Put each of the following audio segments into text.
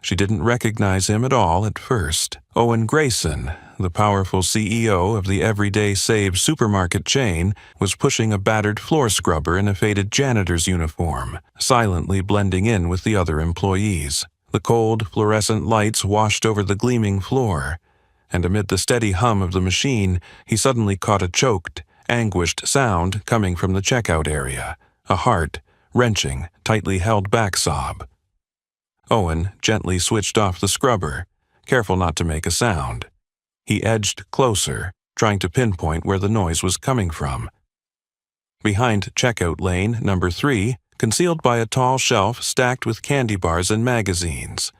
She didn't recognize him at all at first. Owen Grayson, the powerful CEO of the Everyday Save supermarket chain, was pushing a battered floor scrubber in a faded janitor's uniform, silently blending in with the other employees. The cold, fluorescent lights washed over the gleaming floor, and amid the steady hum of the machine, he suddenly caught a choked, anguished sound coming from the checkout area, a heart-wrenching, tightly held back sob. Owen gently switched off the scrubber, careful not to make a sound. He edged closer, trying to pinpoint where the noise was coming from. Behind checkout lane number 3, concealed by a tall shelf stacked with candy bars and magazines,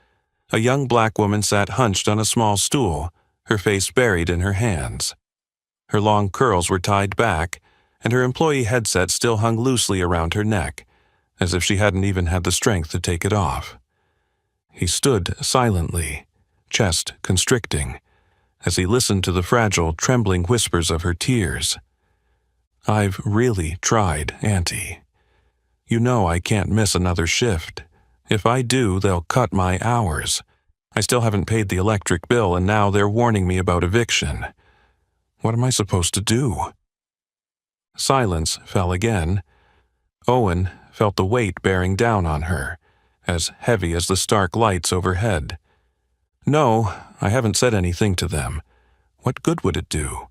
a young black woman sat hunched on a small stool, her face buried in her hands. Her long curls were tied back, and her employee headset still hung loosely around her neck, as if she hadn't even had the strength to take it off. He stood silently, chest constricting, as he listened to the fragile, trembling whispers of her tears. "I've really tried, Auntie. You know I can't miss another shift. If I do, they'll cut my hours. I still haven't paid the electric bill, and now they're warning me about eviction. What am I supposed to do?" Silence fell again. Owen felt the weight bearing down on her, as heavy as the stark lights overhead. "No, I haven't said anything to them. What good would it do?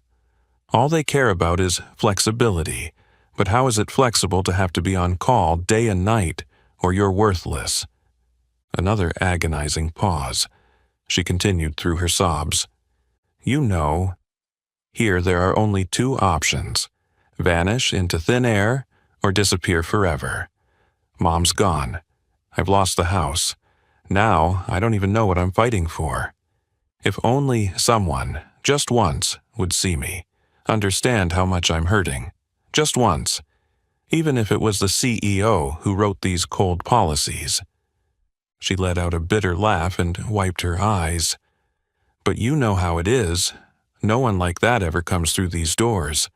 All they care about is flexibility, but how is it flexible to have to be on call day and night, or you're worthless?" Another agonizing pause. She continued through her sobs. "You know, here there are only 2 options: vanish into thin air or disappear forever. Mom's gone. I've lost the house. Now I don't even know what I'm fighting for. If only someone, just once, would see me, understand how much I'm hurting. Just once. Even if it was the CEO who wrote these cold policies." She let out a bitter laugh and wiped her eyes. "But you know how it is. No one like that ever comes through these doors.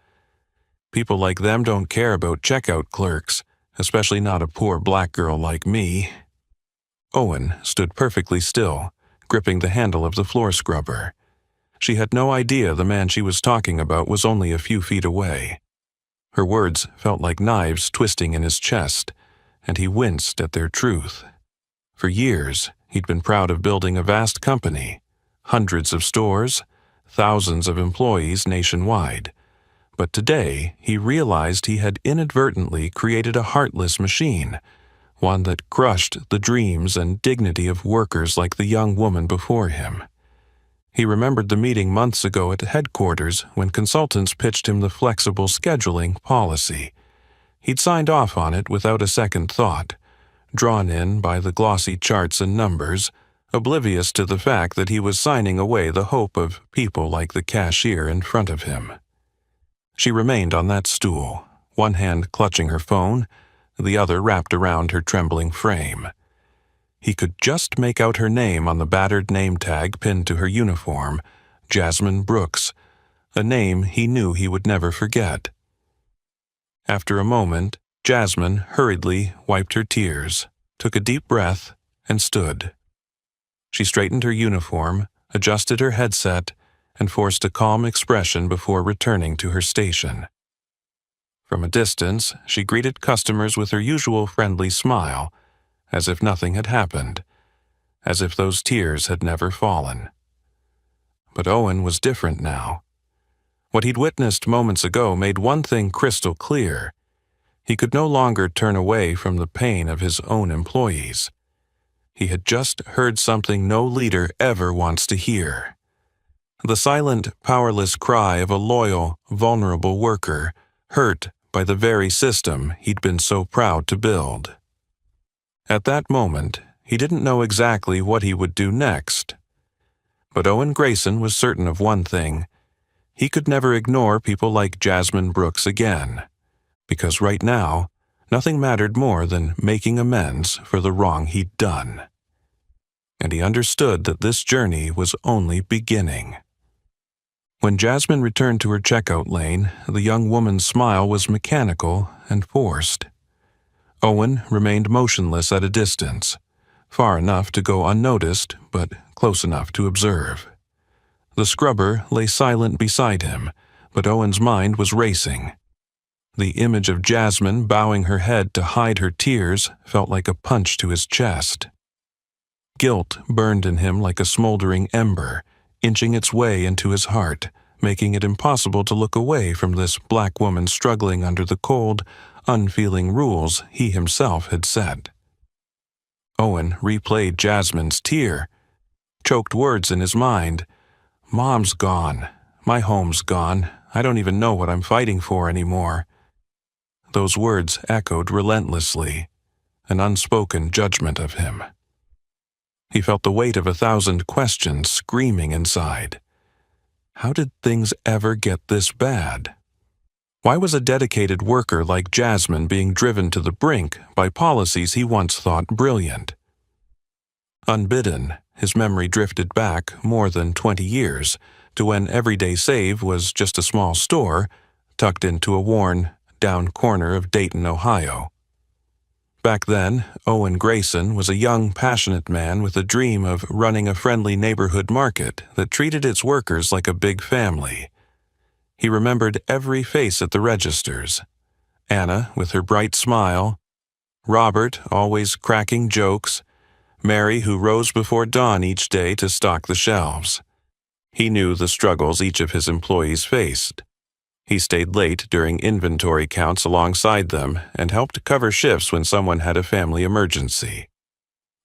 People like them don't care about checkout clerks, especially not a poor black girl like me." Owen stood perfectly still, gripping the handle of the floor scrubber. She had no idea the man she was talking about was only a few feet away. Her words felt like knives twisting in his chest, and he winced at their truth. For years, he'd been proud of building a vast company, hundreds of stores, thousands of employees nationwide. But today, he realized he had inadvertently created a heartless machine, one that crushed the dreams and dignity of workers like the young woman before him. He remembered the meeting months ago at headquarters when consultants pitched him the flexible scheduling policy. He'd signed off on it without a second thought, drawn in by the glossy charts and numbers, oblivious to the fact that he was signing away the hope of people like the cashier in front of him. She remained on that stool, one hand clutching her phone, the other wrapped around her trembling frame. He could just make out her name on the battered name tag pinned to her uniform, Jasmine Brooks, a name he knew he would never forget. After a moment, Jasmine hurriedly wiped her tears, took a deep breath, and stood. She straightened her uniform, adjusted her headset, and forced a calm expression before returning to her station. From a distance, she greeted customers with her usual friendly smile, as if nothing had happened, as if those tears had never fallen. But Owen was different now. What he'd witnessed moments ago made one thing crystal clear. He could no longer turn away from the pain of his own employees. He had just heard something no leader ever wants to hear. The silent, powerless cry of a loyal, vulnerable worker, hurt by the very system he'd been so proud to build. At that moment, he didn't know exactly what he would do next. But Owen Grayson was certain of one thing. He could never ignore people like Jasmine Brooks again, because right now, nothing mattered more than making amends for the wrong he'd done. And he understood that this journey was only beginning. When Jasmine returned to her checkout lane, the young woman's smile was mechanical and forced. Owen remained motionless at a distance, far enough to go unnoticed, but close enough to observe. The scrubber lay silent beside him, but Owen's mind was racing. The image of Jasmine bowing her head to hide her tears felt like a punch to his chest. Guilt burned in him like a smoldering ember, inching its way into his heart, making it impossible to look away from this black woman struggling under the cold, unfeeling rules he himself had set. Owen replayed Jasmine's tear, choked words in his mind. "Mom's gone. My home's gone. I don't even know what I'm fighting for anymore." Those words echoed relentlessly, an unspoken judgment of him. He felt the weight of 1,000 questions screaming inside. How did things ever get this bad? Why was a dedicated worker like Jasmine being driven to the brink by policies he once thought brilliant? Unbidden, his memory drifted back more than 20 years to when Everyday Save was just a small store tucked into a worn down corner of Dayton, Ohio. Back then, Owen Grayson was a young, passionate man with a dream of running a friendly neighborhood market that treated its workers like a big family. He remembered every face at the registers. Anna with her bright smile, Robert always cracking jokes, Mary who rose before dawn each day to stock the shelves. He knew the struggles each of his employees faced. He stayed late during inventory counts alongside them and helped cover shifts when someone had a family emergency.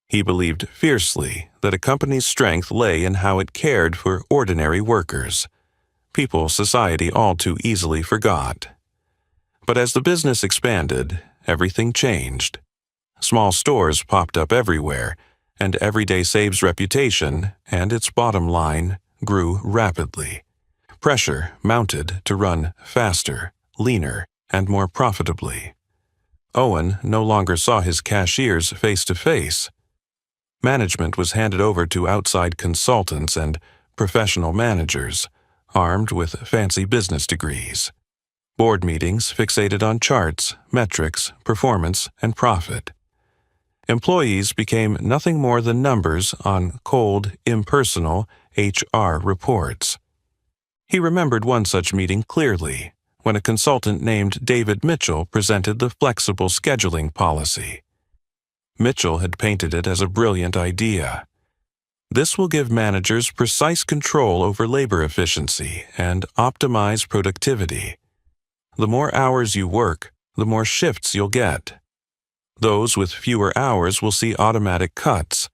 He believed fiercely that a company's strength lay in how it cared for ordinary workers, people society all too easily forgot. But as the business expanded, everything changed. Small stores popped up everywhere, and Everyday Save's reputation and its bottom line grew rapidly. Pressure mounted to run faster, leaner, and more profitably. Owen no longer saw his cashiers face to face. Management was handed over to outside consultants and professional managers, armed with fancy business degrees. Board meetings fixated on charts, metrics, performance, and profit. Employees became nothing more than numbers on cold, impersonal HR reports. He remembered one such meeting clearly, when a consultant named David Mitchell presented the flexible scheduling policy. Mitchell had painted it as a brilliant idea. This will give managers precise control over labor efficiency and optimize productivity. The more hours you work, the more shifts you'll get. Those with fewer hours will see automatic cuts,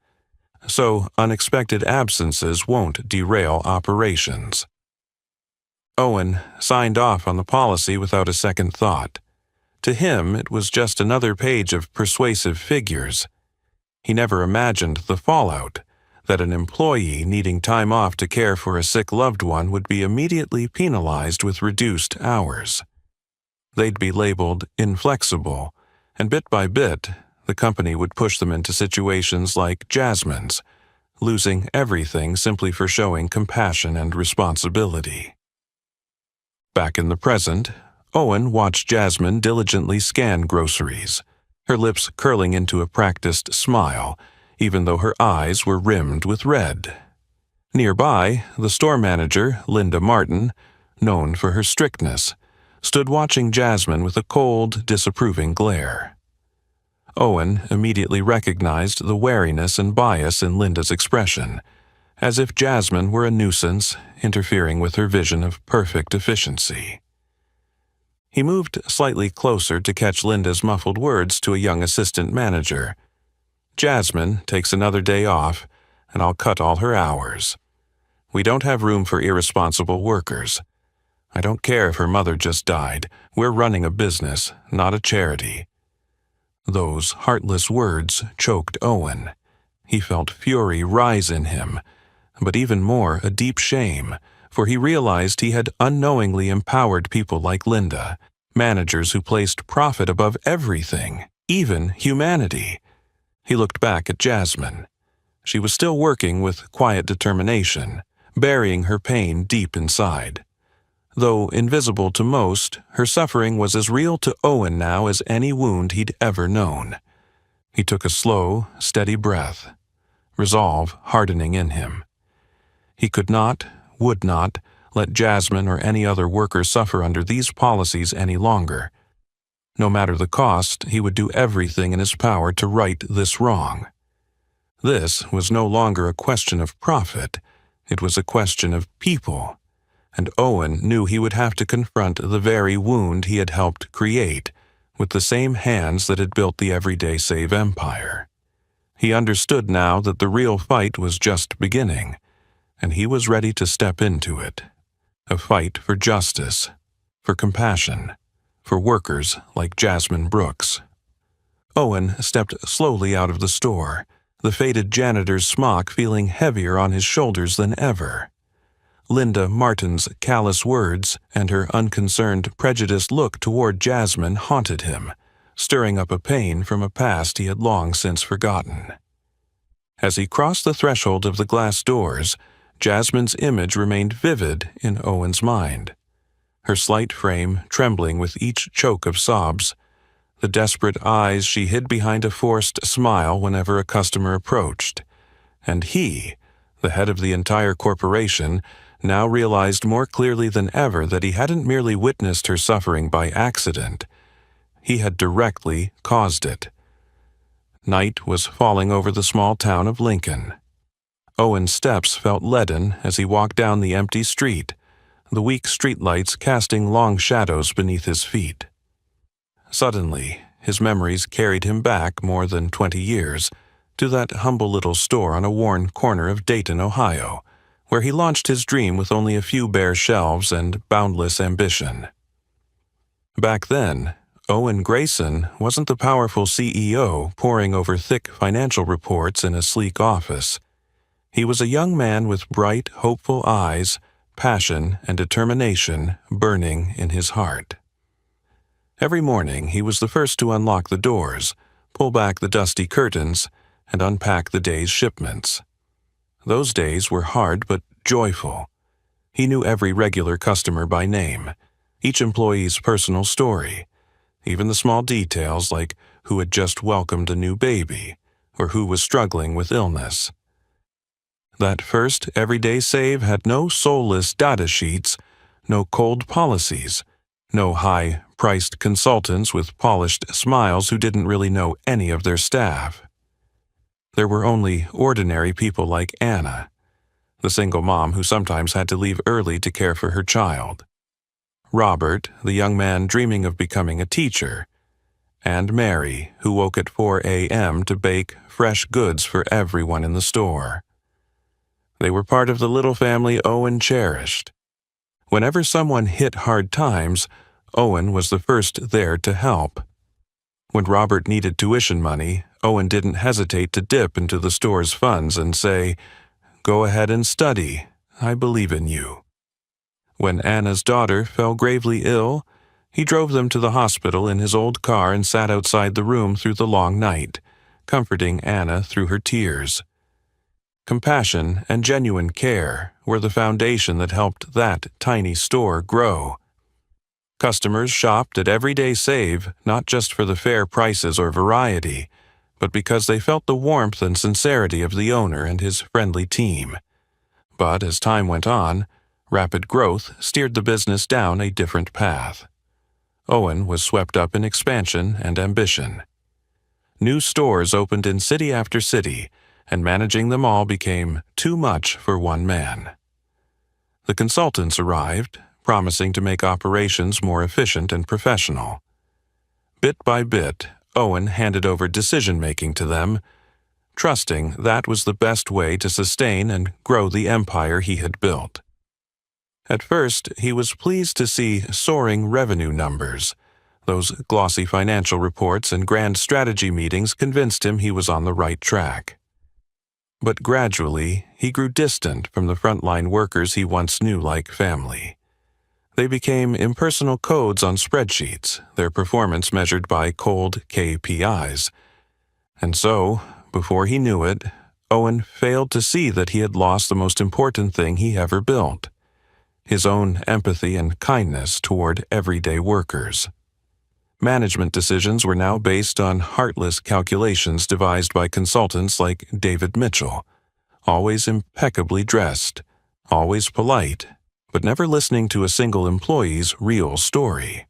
so unexpected absences won't derail operations. Owen signed off on the policy without a second thought. To him, it was just another page of persuasive figures. He never imagined the fallout, that an employee needing time off to care for a sick loved one would be immediately penalized with reduced hours. They'd be labeled inflexible, and bit by bit, the company would push them into situations like Jasmine's, losing everything simply for showing compassion and responsibility. Back in the present, Owen watched Jasmine diligently scan groceries, her lips curling into a practiced smile, even though her eyes were rimmed with red. Nearby, the store manager, Linda Martin, known for her strictness, stood watching Jasmine with a cold, disapproving glare. Owen immediately recognized the wariness and bias in Linda's expression, as if Jasmine were a nuisance interfering with her vision of perfect efficiency. He moved slightly closer to catch Linda's muffled words to a young assistant manager. "Jasmine takes another day off, and I'll cut all her hours. We don't have room for irresponsible workers. I don't care if her mother just died. We're running a business, not a charity." Those heartless words choked Owen. He felt fury rise in him, but even more a deep shame, for he realized he had unknowingly empowered people like Linda, managers who placed profit above everything, even humanity. He looked back at Jasmine. She was still working with quiet determination, burying her pain deep inside. Though invisible to most, her suffering was as real to Owen now as any wound he'd ever known. He took a slow, steady breath, resolve hardening in him. He could not, would not, let Jasmine or any other worker suffer under these policies any longer. No matter the cost, he would do everything in his power to right this wrong. This was no longer a question of profit. It was a question of people, and Owen knew he would have to confront the very wound he had helped create with the same hands that had built the Everyday Save empire. He understood now that the real fight was just beginning, and he was ready to step into it. A fight for justice, for compassion, for workers like Jasmine Brooks. Owen stepped slowly out of the store, the faded janitor's smock feeling heavier on his shoulders than ever. Linda Martin's callous words and her unconcerned, prejudiced look toward Jasmine haunted him, stirring up a pain from a past he had long since forgotten. As he crossed the threshold of the glass doors, Jasmine's image remained vivid in Owen's mind. Her slight frame trembling with each choke of sobs, the desperate eyes she hid behind a forced smile whenever a customer approached. And he, the head of the entire corporation, now realized more clearly than ever that he hadn't merely witnessed her suffering by accident. He had directly caused it. Night was falling over the small town of Lincoln. Owen's steps felt leaden as he walked down the empty street, the weak streetlights casting long shadows beneath his feet. Suddenly, his memories carried him back more than 20 years to that humble little store on a worn corner of Dayton, Ohio, where he launched his dream with only a few bare shelves and boundless ambition. Back then, Owen Grayson wasn't the powerful CEO poring over thick financial reports in a sleek office. He was a young man with bright, hopeful eyes, passion and determination burning in his heart. Every morning he was the first to unlock the doors, pull back the dusty curtains, and unpack the day's shipments. Those days were hard but joyful. He knew every regular customer by name, each employee's personal story, even the small details like who had just welcomed a new baby or who was struggling with illness. That first Everyday Save had no soulless data sheets, no cold policies, no high-priced consultants with polished smiles who didn't really know any of their staff. There were only ordinary people like Anna, the single mom who sometimes had to leave early to care for her child, Robert, the young man dreaming of becoming a teacher, and Mary, who woke at 4 a.m. to bake fresh goods for everyone in the store. They were part of the little family Owen cherished. Whenever someone hit hard times, Owen was the first there to help. When Robert needed tuition money, Owen didn't hesitate to dip into the store's funds and say, "Go ahead and study. I believe in you." When Anna's daughter fell gravely ill, he drove them to the hospital in his old car and sat outside the room through the long night, comforting Anna through her tears. Compassion and genuine care were the foundation that helped that tiny store grow. Customers shopped at Everyday Save not just for the fair prices or variety, but because they felt the warmth and sincerity of the owner and his friendly team. But as time went on, rapid growth steered the business down a different path. Owen was swept up in expansion and ambition. New stores opened in city after city, and managing them all became too much for one man. The consultants arrived, promising to make operations more efficient and professional. Bit by bit, Owen handed over decision-making to them, trusting that was the best way to sustain and grow the empire he had built. At first, he was pleased to see soaring revenue numbers. Those glossy financial reports and grand strategy meetings convinced him he was on the right track. But gradually, he grew distant from the frontline workers he once knew like family. They became impersonal codes on spreadsheets, their performance measured by cold KPIs. And so, before he knew it, Owen failed to see that he had lost the most important thing he ever built: his own empathy and kindness toward everyday workers. Management decisions were now based on heartless calculations devised by consultants like David Mitchell, always impeccably dressed, always polite, but never listening to a single employee's real story.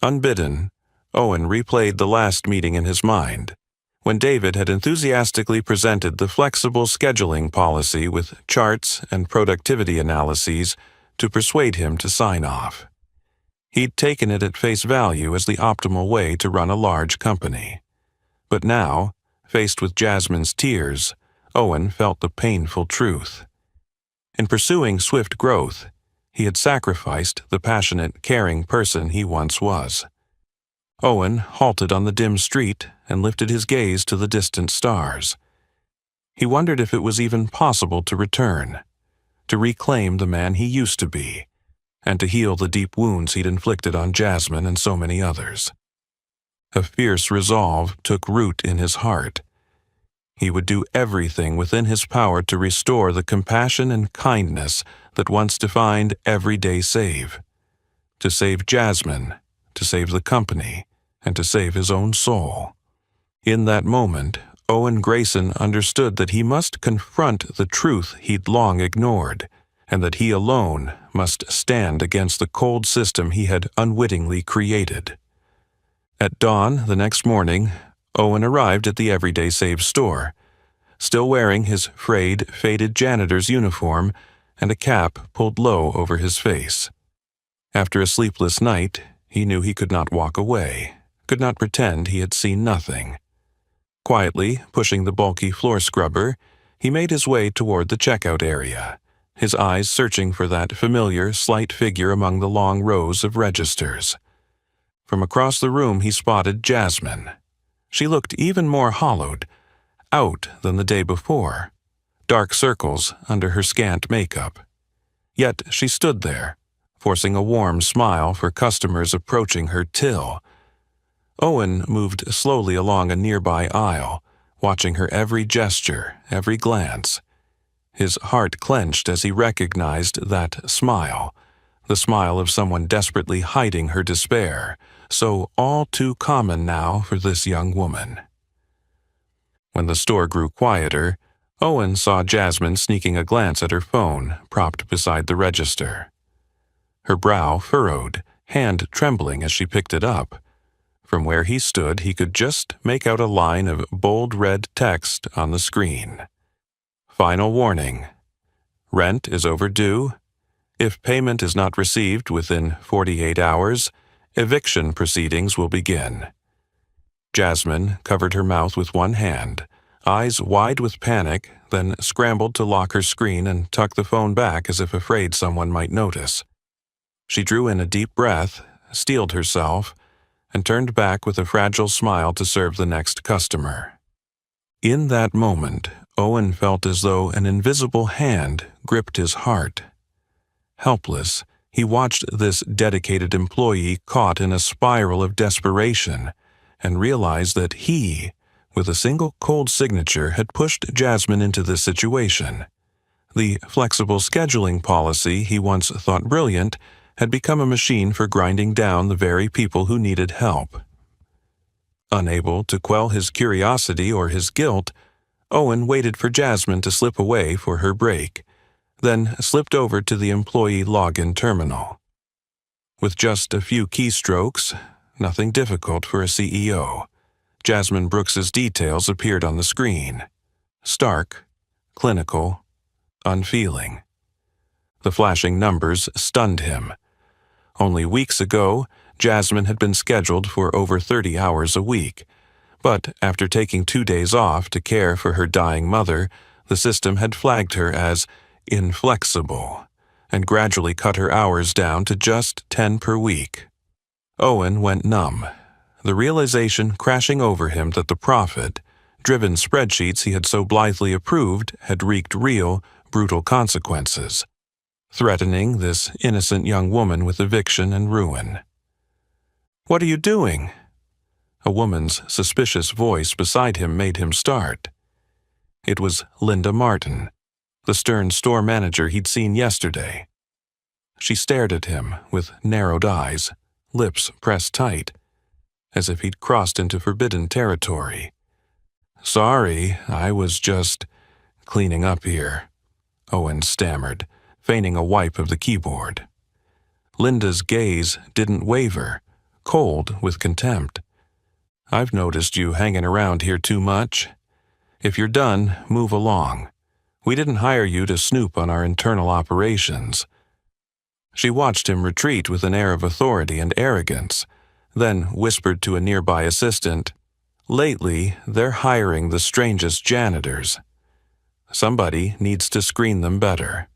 Unbidden, Owen replayed the last meeting in his mind, when David had enthusiastically presented the flexible scheduling policy with charts and productivity analyses to persuade him to sign off. He'd taken it at face value as the optimal way to run a large company. But now, faced with Jasmine's tears, Owen felt the painful truth. In pursuing swift growth, he had sacrificed the passionate, caring person he once was. Owen halted on the dim street and lifted his gaze to the distant stars. He wondered if it was even possible to return, to reclaim the man he used to be, and to heal the deep wounds he'd inflicted on Jasmine and so many others. A fierce resolve took root in his heart. He would do everything within his power to restore the compassion and kindness that once defined Everyday Save. To save Jasmine, to save the company, and to save his own soul. In that moment, Owen Grayson understood that he must confront the truth he'd long ignored, and that he alone must stand against the cold system he had unwittingly created. At dawn the next morning, Owen arrived at the Everyday Save store, still wearing his frayed, faded janitor's uniform and a cap pulled low over his face. After a sleepless night, he knew he could not walk away, could not pretend he had seen nothing. Quietly pushing the bulky floor scrubber, he made his way toward the checkout area, his eyes searching for that familiar, slight figure among the long rows of registers. From across the room he spotted Jasmine. She looked even more hollowed out than the day before, dark circles under her scant makeup. Yet she stood there, forcing a warm smile for customers approaching her till. Owen moved slowly along a nearby aisle, watching her every gesture, every glance. His heart clenched as he recognized that smile, the smile of someone desperately hiding her despair, so all too common now for this young woman. When the store grew quieter, Owen saw Jasmine sneaking a glance at her phone propped beside the register. Her brow furrowed, hand trembling as she picked it up. From where he stood, he could just make out a line of bold red text on the screen. Final warning. Rent is overdue. If payment is not received within 48 hours, eviction proceedings will begin. Jasmine covered her mouth with one hand, eyes wide with panic, then scrambled to lock her screen and tuck the phone back as if afraid someone might notice. She drew in a deep breath, steeled herself, and turned back with a fragile smile to serve the next customer. In that moment, Owen felt as though an invisible hand gripped his heart. Helpless, he watched this dedicated employee caught in a spiral of desperation and realized that he, with a single cold signature, had pushed Jasmine into this situation. The flexible scheduling policy he once thought brilliant had become a machine for grinding down the very people who needed help. Unable to quell his curiosity or his guilt, Owen waited for Jasmine to slip away for her break, then slipped over to the employee login terminal. With just a few keystrokes, nothing difficult for a CEO, Jasmine Brooks's details appeared on the screen. Stark, clinical, unfeeling. The flashing numbers stunned him. Only weeks ago, Jasmine had been scheduled for over 30 hours a week, but after taking 2 days off to care for her dying mother, the system had flagged her as inflexible and gradually cut her hours down to just 10 per week. Owen went numb, the realization crashing over him that the profit-driven spreadsheets he had so blithely approved had wreaked real, brutal consequences, threatening this innocent young woman with eviction and ruin. "What are you doing?" A woman's suspicious voice beside him made him start. It was Linda Martin, the stern store manager he'd seen yesterday. She stared at him with narrowed eyes, lips pressed tight, as if he'd crossed into forbidden territory. "Sorry, I was just cleaning up here," Owen stammered, feigning a wipe of the keyboard. Linda's gaze didn't waver, cold with contempt. "I've noticed you hanging around here too much. If you're done, move along. We didn't hire you to snoop on our internal operations." She watched him retreat with an air of authority and arrogance, then whispered to a nearby assistant, "Lately, they're hiring the strangest janitors. Somebody needs to screen them better."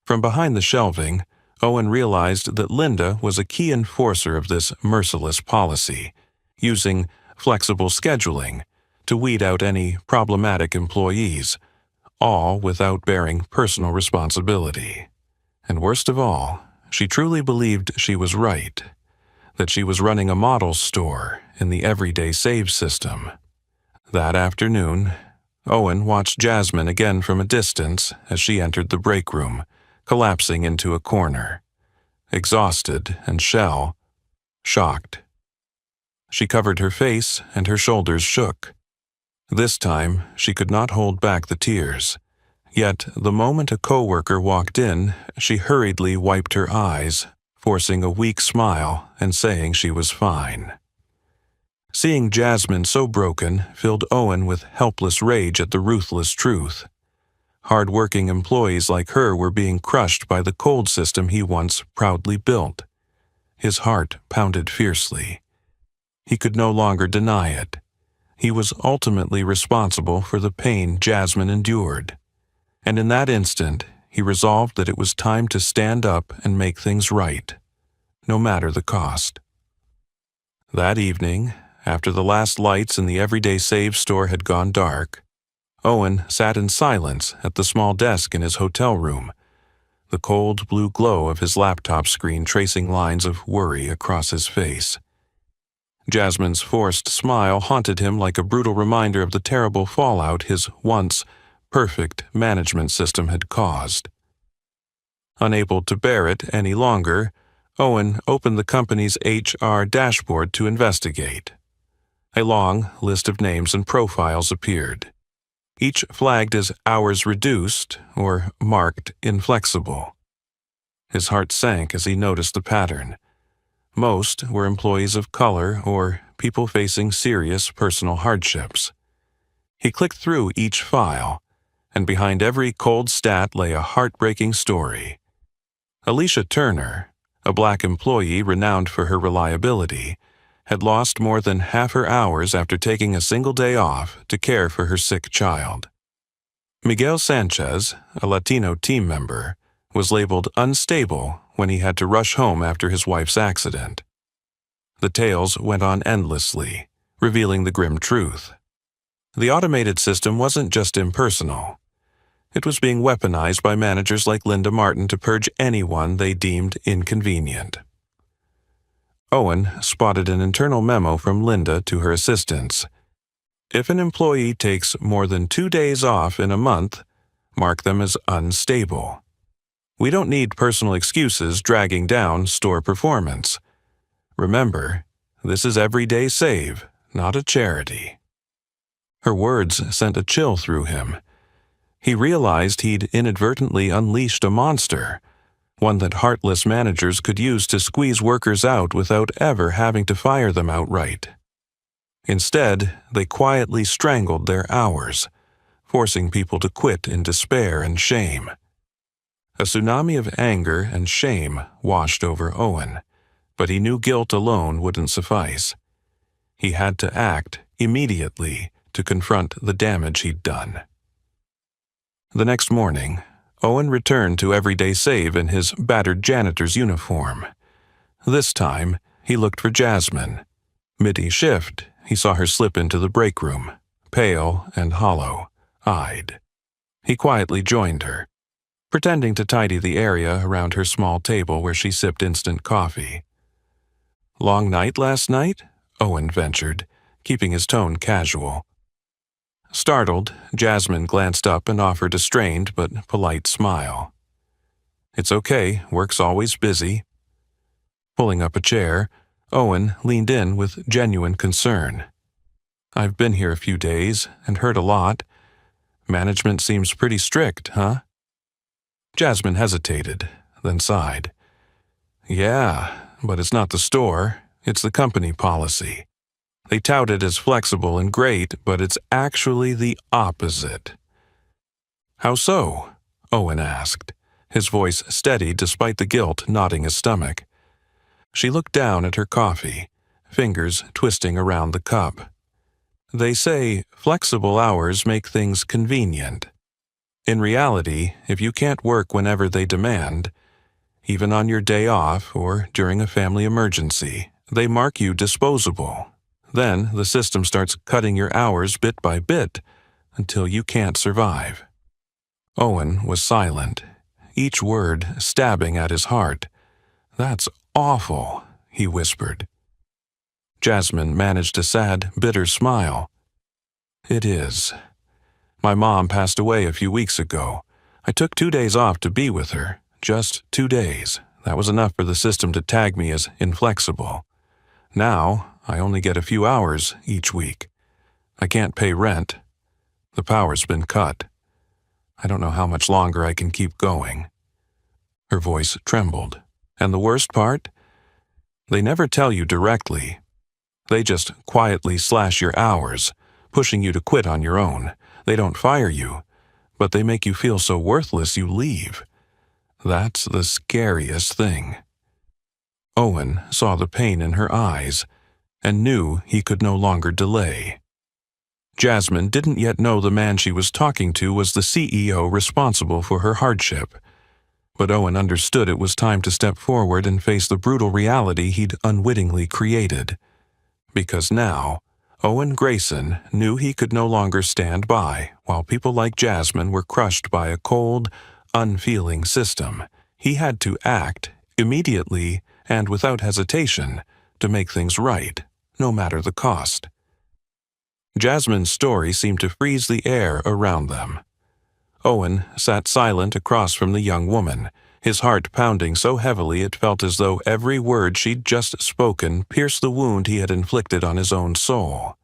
From behind the shelving, Owen realized that Linda was a key enforcer of this merciless policy, using flexible scheduling to weed out any problematic employees, all without bearing personal responsibility. And worst of all, she truly believed she was right, that she was running a model store in the Everyday Save system. That afternoon, Owen watched Jasmine again from a distance as she entered the break room, collapsing into a corner. Exhausted and shocked. She covered her face and her shoulders shook. This time, she could not hold back the tears. Yet, the moment a coworker walked in, she hurriedly wiped her eyes, forcing a weak smile and saying she was fine. Seeing Jasmine so broken filled Owen with helpless rage at the ruthless truth. Hard-working employees like her were being crushed by the cold system he once proudly built. His heart pounded fiercely. He could no longer deny it. He was ultimately responsible for the pain Jasmine endured. And in that instant, he resolved that it was time to stand up and make things right, no matter the cost. That evening, after the last lights in the Everyday Save store had gone dark, Owen sat in silence at the small desk in his hotel room, the cold blue glow of his laptop screen tracing lines of worry across his face. Jasmine's forced smile haunted him like a brutal reminder of the terrible fallout his once perfect management system had caused. Unable to bear it any longer, Owen opened the company's HR dashboard to investigate. A long list of names and profiles appeared, each flagged as hours reduced or marked inflexible. His heart sank as he noticed the pattern. Most were employees of color or people facing serious personal hardships. He clicked through each file, and behind every cold stat lay a heartbreaking story. Alicia Turner, a black employee renowned for her reliability, had lost more than half her hours after taking a single day off to care for her sick child. Miguel Sanchez, a Latino team member, was labeled unstable when he had to rush home after his wife's accident. The tales went on endlessly, revealing the grim truth. The automated system wasn't just impersonal. It was being weaponized by managers like Linda Martin to purge anyone they deemed inconvenient. Owen spotted an internal memo from Linda to her assistants. If an employee takes more than 2 days off in a month, mark them as unstable. We don't need personal excuses dragging down store performance. Remember, this is Everyday Save, not a charity. Her words sent a chill through him. He realized he'd inadvertently unleashed a monster, one that heartless managers could use to squeeze workers out without ever having to fire them outright. Instead, they quietly strangled their hours, forcing people to quit in despair and shame. A tsunami of anger and shame washed over Owen, but he knew guilt alone wouldn't suffice. He had to act immediately to confront the damage he'd done. The next morning, Owen returned to Everyday Save in his battered janitor's uniform. This time, he looked for Jasmine. Mid-shift, he saw her slip into the break room, pale and hollow-eyed. He quietly joined her, pretending to tidy the area around her small table where she sipped instant coffee. "Long night last night?" Owen ventured, keeping his tone casual. Startled, Jasmine glanced up and offered a strained but polite smile. "It's okay, work's always busy." Pulling up a chair, Owen leaned in with genuine concern. "I've been here a few days and heard a lot. Management seems pretty strict, huh?" Jasmine hesitated, then sighed. "Yeah, but it's not the store, it's the company policy. They tout it as flexible and great, but it's actually the opposite." "How so?" Owen asked, his voice steady despite the guilt knotting his stomach. She looked down at her coffee, fingers twisting around the cup. "They say flexible hours make things convenient. In reality, if you can't work whenever they demand, even on your day off or during a family emergency, they mark you disposable. Then the system starts cutting your hours bit by bit until you can't survive." Owen was silent, each word stabbing at his heart. "That's awful," he whispered. Jasmine managed a sad, bitter smile. "It is. My mom passed away a few weeks ago. I took 2 days off to be with her. Just 2 days. That was enough for the system to tag me as inflexible. Now, I only get a few hours each week. I can't pay rent. The power's been cut. I don't know how much longer I can keep going." Her voice trembled. "And the worst part? They never tell you directly. They just quietly slash your hours, pushing you to quit on your own. They don't fire you, but they make you feel so worthless you leave. That's the scariest thing." Owen saw the pain in her eyes and knew he could no longer delay. Jasmine didn't yet know the man she was talking to was the CEO responsible for her hardship, but Owen understood it was time to step forward and face the brutal reality he'd unwittingly created. Because now, Owen Grayson knew he could no longer stand by while people like Jasmine were crushed by a cold, unfeeling system. He had to act, immediately and without hesitation, to make things right, no matter the cost. Jasmine's story seemed to freeze the air around them. Owen sat silent across from the young woman, his heart pounding so heavily it felt as though every word she'd just spoken pierced the wound he had inflicted on his own soul.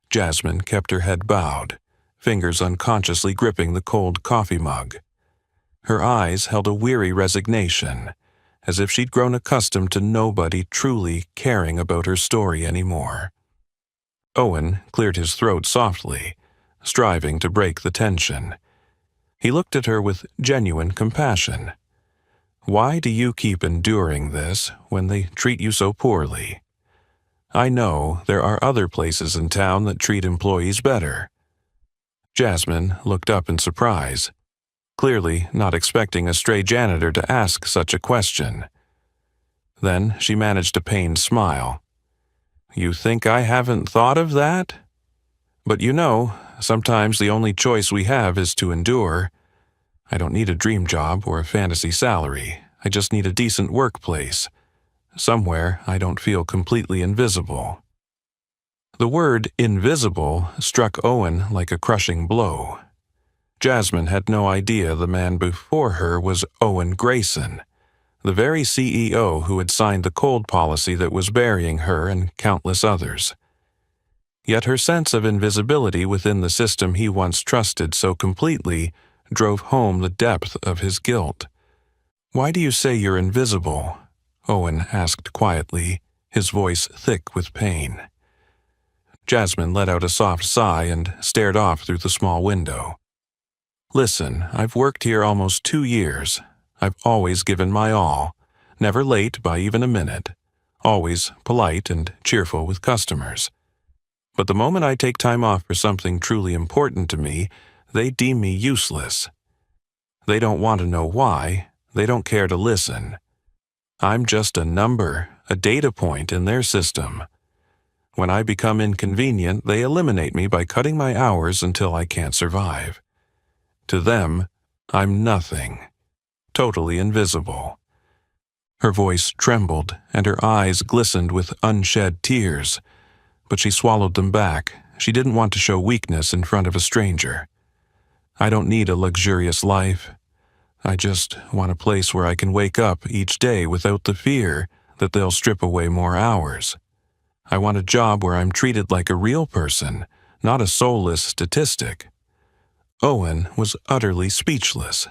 Jasmine kept her head bowed, fingers unconsciously gripping the cold coffee mug. Her eyes held a weary resignation, as if she'd grown accustomed to nobody truly caring about her story anymore. Owen cleared his throat softly, striving to break the tension. He looked at her with genuine compassion. "Why do you keep enduring this when they treat you so poorly? I know there are other places in town that treat employees better." Jasmine looked up in surprise, clearly not expecting a stray janitor to ask such a question. Then she managed a pained smile. "You think I haven't thought of that? But you know, sometimes the only choice we have is to endure. I don't need a dream job or a fantasy salary. I just need a decent workplace. Somewhere I don't feel completely invisible." The word invisible struck Owen like a crushing blow. Jasmine had no idea the man before her was Owen Grayson, the very CEO who had signed the cold policy that was burying her and countless others. Yet her sense of invisibility within the system he once trusted so completely drove home the depth of his guilt. "Why do you say you're invisible?" Owen asked quietly, his voice thick with pain. Jasmine let out a soft sigh and stared off through the small window. "Listen, I've worked here almost 2 years. I've always given my all, never late by even a minute, always polite and cheerful with customers. But the moment I take time off for something truly important to me, they deem me useless. They don't want to know why, they don't care to listen. I'm just a number, a data point in their system. When I become inconvenient, they eliminate me by cutting my hours until I can't survive. To them, I'm nothing, totally invisible." Her voice trembled and her eyes glistened with unshed tears, but she swallowed them back. She didn't want to show weakness in front of a stranger. "I don't need a luxurious life. I just want a place where I can wake up each day without the fear that they'll strip away more hours. I want a job where I'm treated like a real person, not a soulless statistic." Owen was utterly speechless.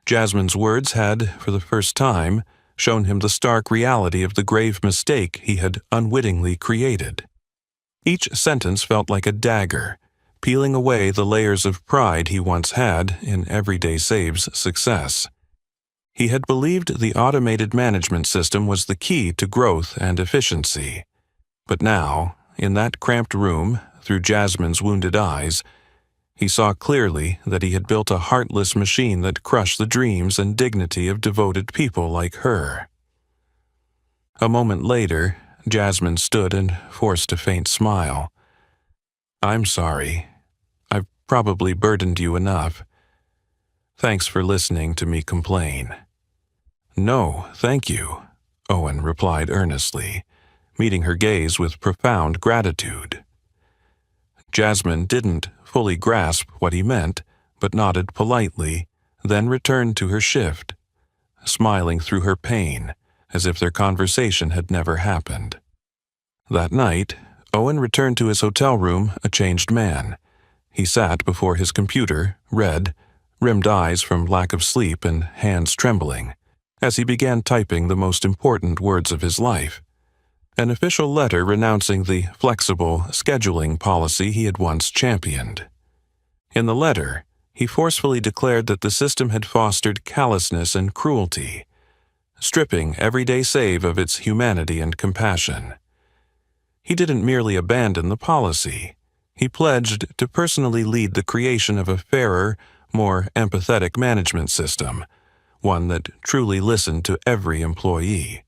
Jasmine's words had, for the first time, shown him the stark reality of the grave mistake he had unwittingly created. Each sentence felt like a dagger, peeling away the layers of pride he once had in Everyday Save's success. He had believed the automated management system was the key to growth and efficiency. But now, in that cramped room, through Jasmine's wounded eyes, he saw clearly that he had built a heartless machine that crushed the dreams and dignity of devoted people like her. A moment later, Jasmine stood and forced a faint smile. "I'm sorry. I've probably burdened you enough. Thanks for listening to me complain." "No, thank you," Owen replied earnestly, meeting her gaze with profound gratitude. Jasmine didn't fully grasp what he meant, but nodded politely, then returned to her shift, smiling through her pain, as if their conversation had never happened. That night, Owen returned to his hotel room a changed man. He sat before his computer, red, rimmed eyes from lack of sleep and hands trembling, as he began typing the most important words of his life. An official letter renouncing the flexible scheduling policy he had once championed. In the letter, he forcefully declared that the system had fostered callousness and cruelty, stripping Everyday Save of its humanity and compassion. He didn't merely abandon the policy. He pledged to personally lead the creation of a fairer, more empathetic management system, one that truly listened to every employee.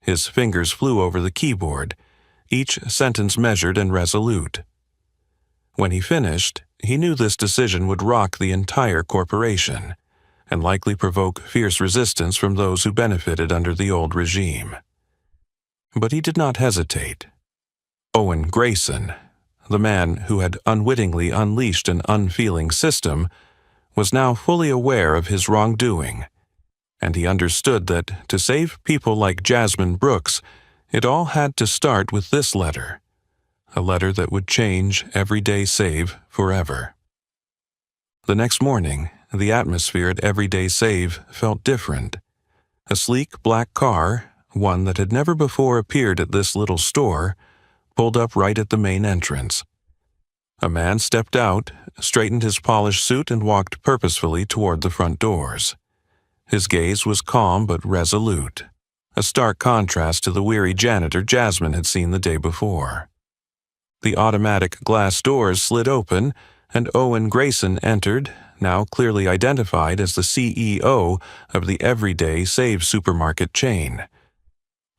His fingers flew over the keyboard, each sentence measured and resolute. When he finished, he knew this decision would rock the entire corporation, and likely provoke fierce resistance from those who benefited under the old regime. But he did not hesitate. Owen Grayson, the man who had unwittingly unleashed an unfeeling system, was now fully aware of his wrongdoing, and he understood that to save people like Jasmine Brooks, it all had to start with this letter, a letter that would change Everyday Save forever. The next morning, the atmosphere at Everyday Save felt different. A sleek black car, one that had never before appeared at this little store, pulled up right at the main entrance. A man stepped out, straightened his polished suit, and walked purposefully toward the front doors. His gaze was calm but resolute, a stark contrast to the weary janitor Jasmine had seen the day before. The automatic glass doors slid open, and Owen Grayson entered, now clearly identified as the CEO of the Everyday Save supermarket chain.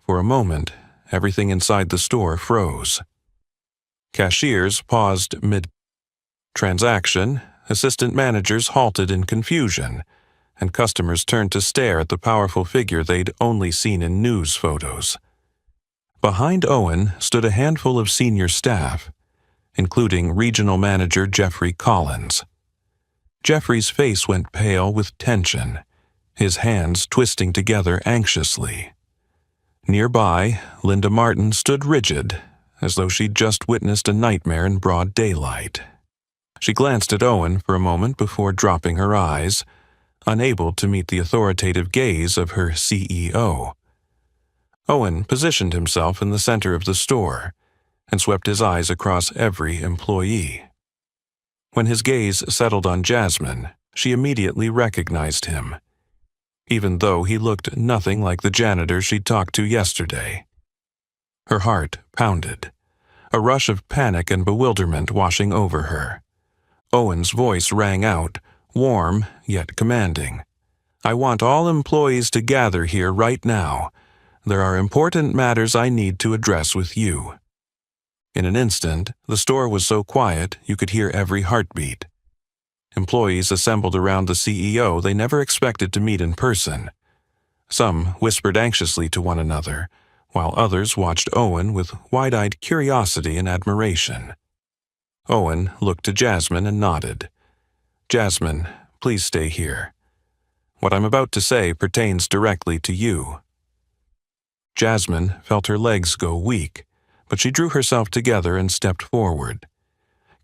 For a moment, everything inside the store froze. Cashiers paused mid-transaction, assistant managers halted in confusion, and customers turned to stare at the powerful figure they'd only seen in news photos. Behind Owen stood a handful of senior staff, including Regional Manager Jeffrey Collins. Jeffrey's face went pale with tension, his hands twisting together anxiously. Nearby, Linda Martin stood rigid, as though she'd just witnessed a nightmare in broad daylight. She glanced at Owen for a moment before dropping her eyes, unable to meet the authoritative gaze of her CEO. Owen positioned himself in the center of the store and swept his eyes across every employee. When his gaze settled on Jasmine, she immediately recognized him, even though he looked nothing like the janitor she'd talked to yesterday. Her heart pounded, a rush of panic and bewilderment washing over her. Owen's voice rang out, warm yet commanding. "I want all employees to gather here right now. There are important matters I need to address with you." In an instant, the store was so quiet you could hear every heartbeat. Employees assembled around the CEO they never expected to meet in person. Some whispered anxiously to one another, while others watched Owen with wide-eyed curiosity and admiration. Owen looked to Jasmine and nodded. "Jasmine, please stay here. What I'm about to say pertains directly to you." Jasmine felt her legs go weak, but she drew herself together and stepped forward.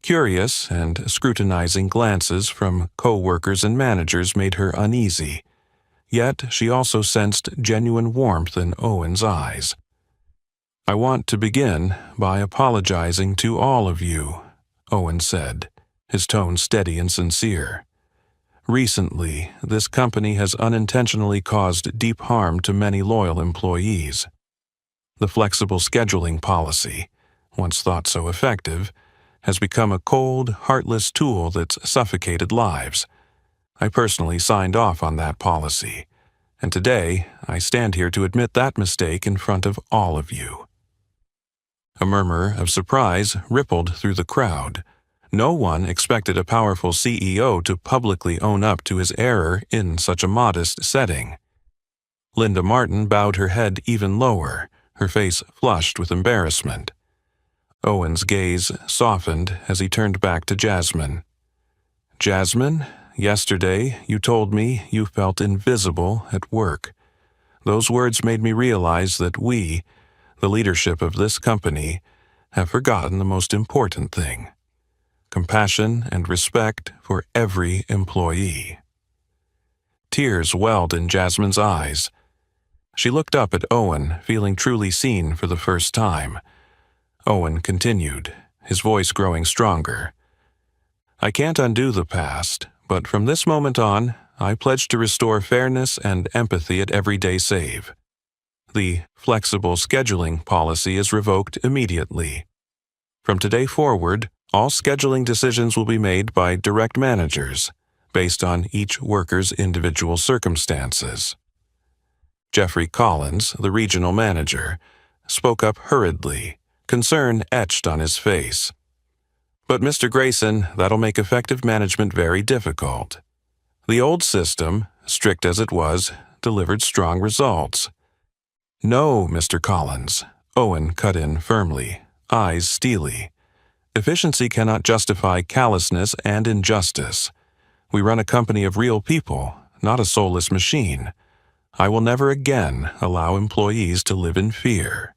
Curious and scrutinizing glances from co-workers and managers made her uneasy, yet she also sensed genuine warmth in Owen's eyes. "I want to begin by apologizing to all of you," Owen said, his tone steady and sincere. "Recently, this company has unintentionally caused deep harm to many loyal employees. The flexible scheduling policy, once thought so effective, has become a cold, heartless tool that's suffocated lives. I personally signed off on that policy, and today I stand here to admit that mistake in front of all of you." A murmur of surprise rippled through the crowd. No one expected a powerful CEO to publicly own up to his error in such a modest setting. Linda Martin bowed her head even lower, her face flushed with embarrassment. Owen's gaze softened as he turned back to Jasmine. "Jasmine, yesterday you told me you felt invisible at work. Those words made me realize that we, the leadership of this company, have forgotten the most important thing: compassion and respect for every employee." Tears welled in Jasmine's eyes. She looked up at Owen, feeling truly seen for the first time. Owen continued, his voice growing stronger. "I can't undo the past, but from this moment on, I pledge to restore fairness and empathy at Everyday Save. The flexible scheduling policy is revoked immediately. From today forward, all scheduling decisions will be made by direct managers, based on each worker's individual circumstances." Jeffrey Collins, the regional manager, spoke up hurriedly, concern etched on his face. "But Mr. Grayson, that'll make effective management very difficult. The old system, strict as it was, delivered strong results." "No, Mr. Collins," Owen cut in firmly, eyes steely. "Efficiency cannot justify callousness and injustice. We run a company of real people, not a soulless machine. I will never again allow employees to live in fear."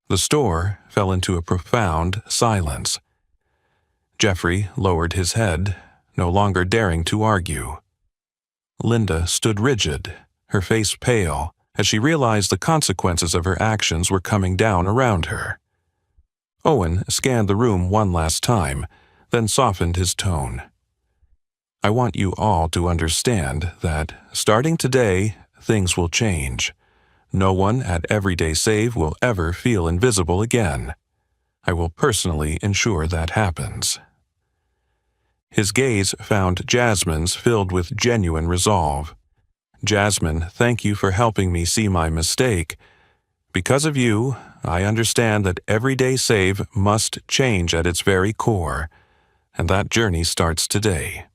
The store fell into a profound silence. Jeffrey lowered his head, no longer daring to argue. Linda stood rigid, her face pale, as she realized the consequences of her actions were coming down around her. Owen scanned the room one last time, then softened his tone. "I want you all to understand that, starting today, things will change. No one at Everyday Save will ever feel invisible again. I will personally ensure that happens." His gaze found Jasmine's, filled with genuine resolve. "Jasmine, thank you for helping me see my mistake. Because of you, I understand that Everyday Save must change at its very core, and that journey starts today."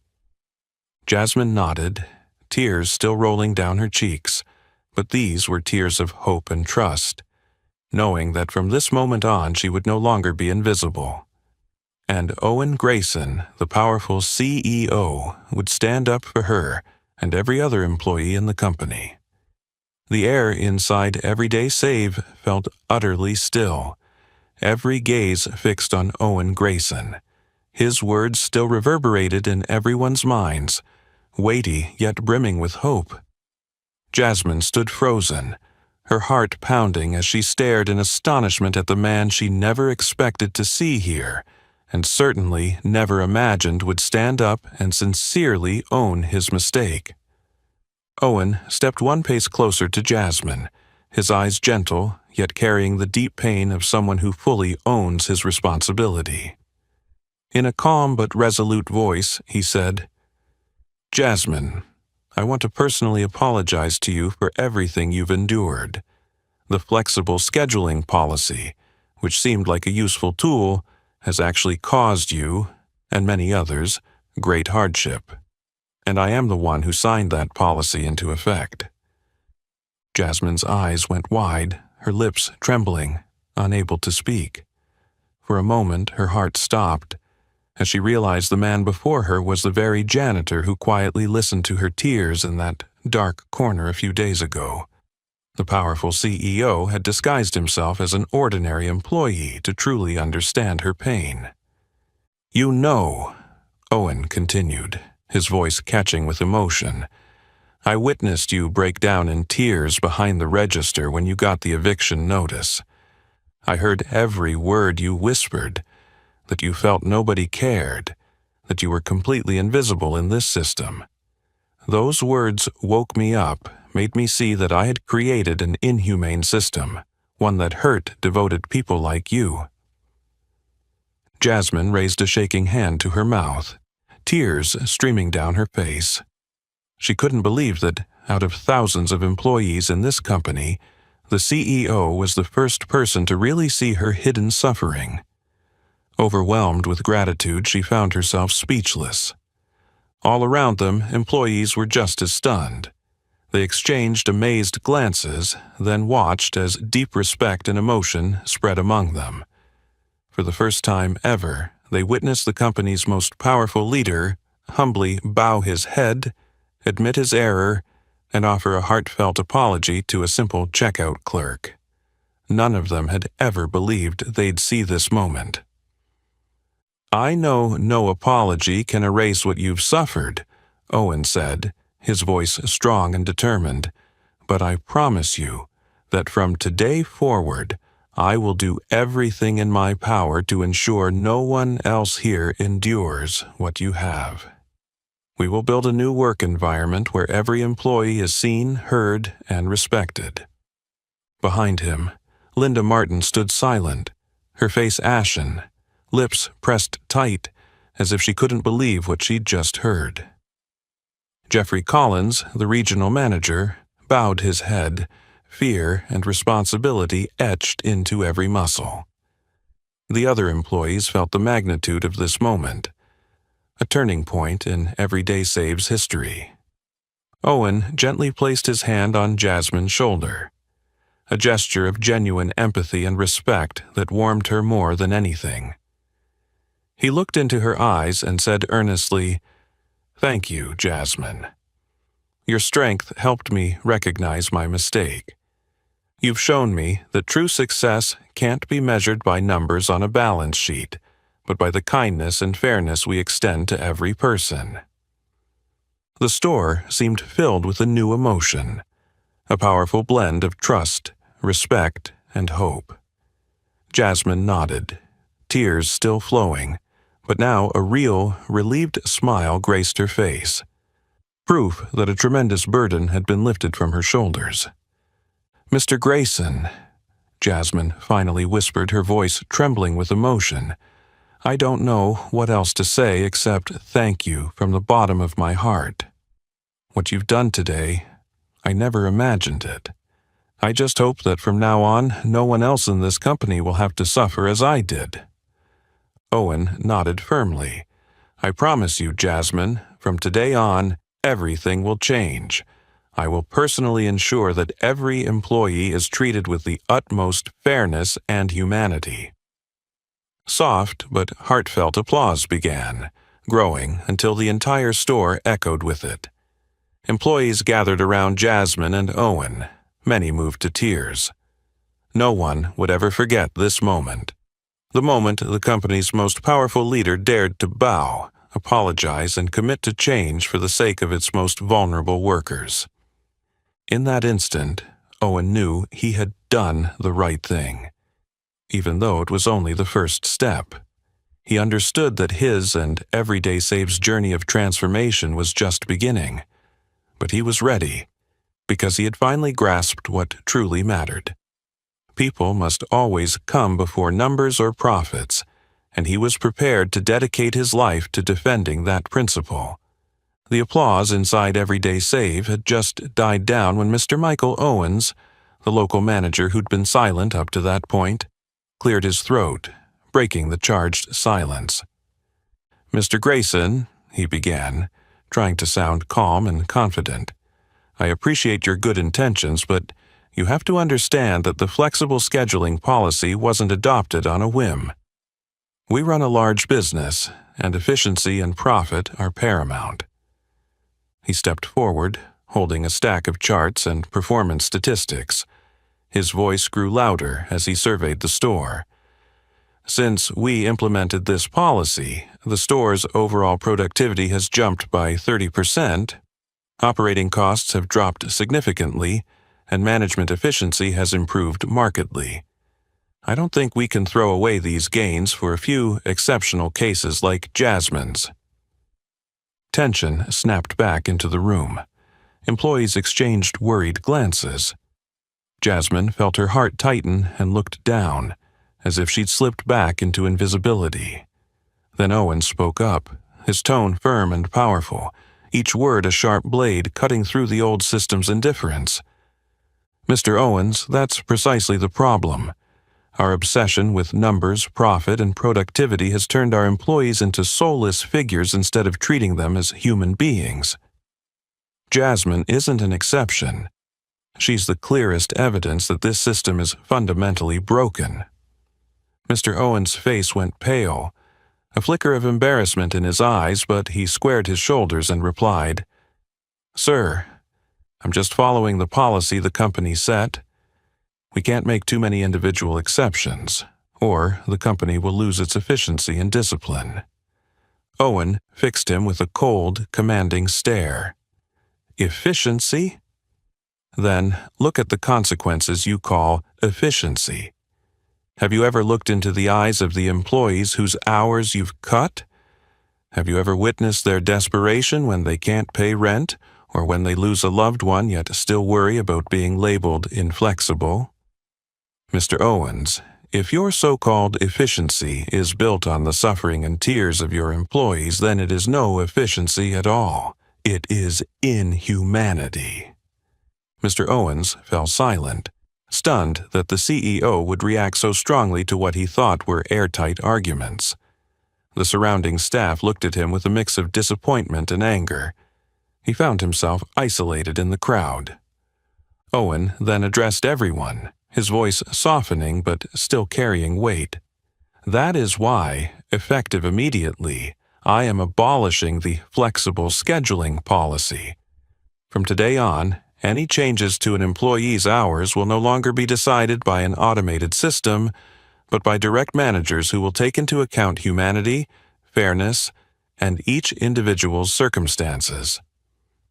Jasmine nodded, tears still rolling down her cheeks, but these were tears of hope and trust, knowing that from this moment on she would no longer be invisible. And Owen Grayson, the powerful CEO, would stand up for her and every other employee in the company. The air inside Everyday Save felt utterly still, every gaze fixed on Owen Grayson. His words still reverberated in everyone's minds, weighty yet brimming with hope. Jasmine stood frozen, her heart pounding as she stared in astonishment at the man she never expected to see here, and certainly never imagined would stand up and sincerely own his mistake. Owen stepped one pace closer to Jasmine, his eyes gentle, yet carrying the deep pain of someone who fully owns his responsibility. In a calm but resolute voice, he said, "Jasmine, I want to personally apologize to you for everything you've endured. The flexible scheduling policy, which seemed like a useful tool, has actually caused you, and many others, great hardship. And I am the one who signed that policy into effect." Jasmine's eyes went wide, her lips trembling, unable to speak. For a moment her heart stopped, as she realized the man before her was the very janitor who quietly listened to her tears in that dark corner a few days ago. The powerful CEO had disguised himself as an ordinary employee to truly understand her pain. "You know," Owen continued, his voice catching with emotion, "I witnessed you break down in tears behind the register when you got the eviction notice. I heard every word you whispered, that you felt nobody cared, that you were completely invisible in this system. Those words woke me up, made me see that I had created an inhumane system, one that hurt devoted people like you." Jasmine raised a shaking hand to her mouth, tears streaming down her face. She couldn't believe that, out of thousands of employees in this company, the CEO was the first person to really see her hidden suffering. Overwhelmed with gratitude, she found herself speechless. All around them, employees were just as stunned. They exchanged amazed glances, then watched as deep respect and emotion spread among them. For the first time ever, they witnessed the company's most powerful leader humbly bow his head, admit his error, and offer a heartfelt apology to a simple checkout clerk. None of them had ever believed they'd see this moment. "I know no apology can erase what you've suffered," Owen said, his voice strong and determined, "but I promise you that from today forward, I will do everything in my power to ensure no one else here endures what you have. We will build a new work environment where every employee is seen, heard, and respected." Behind him, Linda Martin stood silent, her face ashen, lips pressed tight, as if she couldn't believe what she'd just heard. Jeffrey Collins, the regional manager, bowed his head, fear and responsibility etched into every muscle. The other employees felt the magnitude of this moment, a turning point in Everyday Save's history. Owen gently placed his hand on Jasmine's shoulder, a gesture of genuine empathy and respect that warmed her more than anything. He looked into her eyes and said earnestly, "Thank you, Jasmine. Your strength helped me recognize my mistake. You've shown me that true success can't be measured by numbers on a balance sheet, but by the kindness and fairness we extend to every person." The store seemed filled with a new emotion, a powerful blend of trust, respect, and hope. Jasmine nodded, tears still flowing, but now a real, relieved smile graced her face, proof that a tremendous burden had been lifted from her shoulders. "Mr. Grayson," Jasmine finally whispered, her voice trembling with emotion, "I don't know what else to say except thank you from the bottom of my heart. What you've done today, I never imagined it. I just hope that from now on, no one else in this company will have to suffer as I did." Owen nodded firmly. "I promise you, Jasmine, from today on, everything will change. I will personally ensure that every employee is treated with the utmost fairness and humanity." Soft but heartfelt applause began, growing until the entire store echoed with it. Employees gathered around Jasmine and Owen. Many moved to tears. No one would ever forget this moment. The moment the company's most powerful leader dared to bow, apologize, and commit to change for the sake of its most vulnerable workers. In that instant, Owen knew he had done the right thing, even though it was only the first step. He understood that his and Everyday Save's journey of transformation was just beginning, but he was ready, because he had finally grasped what truly mattered. People must always come before numbers or profits, and he was prepared to dedicate his life to defending that principle. The applause inside Everyday Save had just died down when Mr. Michael Owens, the local manager who'd been silent up to that point, cleared his throat, breaking the charged silence. "Mr. Grayson," he began, trying to sound calm and confident, "I appreciate your good intentions, but you have to understand that the flexible scheduling policy wasn't adopted on a whim. We run a large business, and efficiency and profit are paramount." He stepped forward, holding a stack of charts and performance statistics. His voice grew louder as he surveyed the store. Since we implemented this policy, the store's overall productivity has jumped by 30%, operating costs have dropped significantly, and management efficiency has improved markedly. I don't think we can throw away these gains for a few exceptional cases like Jasmine's. Tension snapped back into the room. Employees exchanged worried glances. Jasmine felt her heart tighten and looked down, as if she'd slipped back into invisibility. Then Owen spoke up, his tone firm and powerful, each word a sharp blade cutting through the old system's indifference. "Mr. Owens, that's precisely the problem. Our obsession with numbers, profit, and productivity has turned our employees into soulless figures instead of treating them as human beings. Jasmine isn't an exception. She's the clearest evidence that this system is fundamentally broken." Mr. Owens' face went pale, a flicker of embarrassment in his eyes, but he squared his shoulders and replied, "Sir, I'm just following the policy the company set. We can't make too many individual exceptions, or the company will lose its efficiency and discipline." Owen fixed him with a cold, commanding stare. "Efficiency? Then look at the consequences you call efficiency. Have you ever looked into the eyes of the employees whose hours you've cut? Have you ever witnessed their desperation when they can't pay rent, or when they lose a loved one yet still worry about being labeled inflexible? Mr. Owens, if your so-called efficiency is built on the suffering and tears of your employees, then it is no efficiency at all. It is inhumanity." Mr. Owens fell silent, stunned that the CEO would react so strongly to what he thought were airtight arguments. The surrounding staff looked at him with a mix of disappointment and anger. He found himself isolated in the crowd. Owen then addressed everyone, his voice softening but still carrying weight. "That is why, effective immediately, I am abolishing the flexible scheduling policy. From today on, any changes to an employee's hours will no longer be decided by an automated system, but by direct managers who will take into account humanity, fairness, and each individual's circumstances.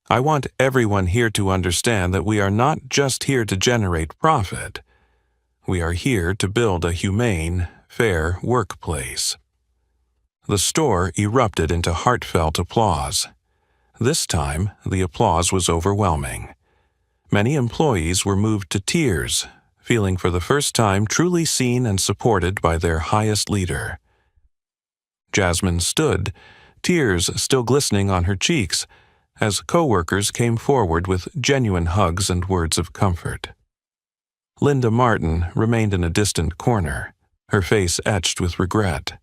I want everyone here to understand that we are not just here to generate profit. We are here to build a humane, fair workplace." The store erupted into heartfelt applause. This time, the applause was overwhelming. Many employees were moved to tears, feeling for the first time truly seen and supported by their highest leader. Jasmine stood, tears still glistening on her cheeks, as co-workers came forward with genuine hugs and words of comfort. Linda Martin remained in a distant corner, her face etched with regret,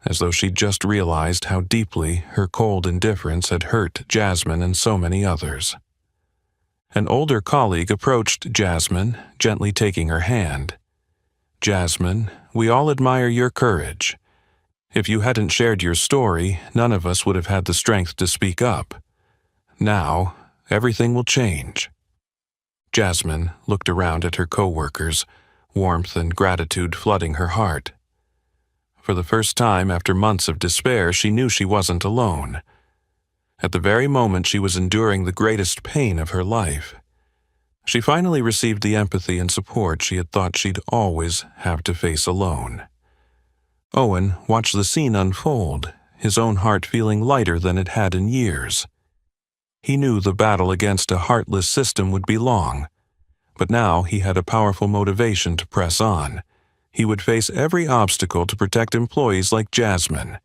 as though she'd just realized how deeply her cold indifference had hurt Jasmine and so many others. An older colleague approached Jasmine, gently taking her hand. "Jasmine, we all admire your courage. If you hadn't shared your story, none of us would have had the strength to speak up. Now, everything will change." Jasmine looked around at her co-workers, warmth and gratitude flooding her heart. For the first time after months of despair, she knew she wasn't alone. At the very moment she was enduring the greatest pain of her life, she finally received the empathy and support she had thought she'd always have to face alone. Owen watched the scene unfold, his own heart feeling lighter than it had in years. He knew the battle against a heartless system would be long, but now he had a powerful motivation to press on. He would face every obstacle to protect employees like Jasmine,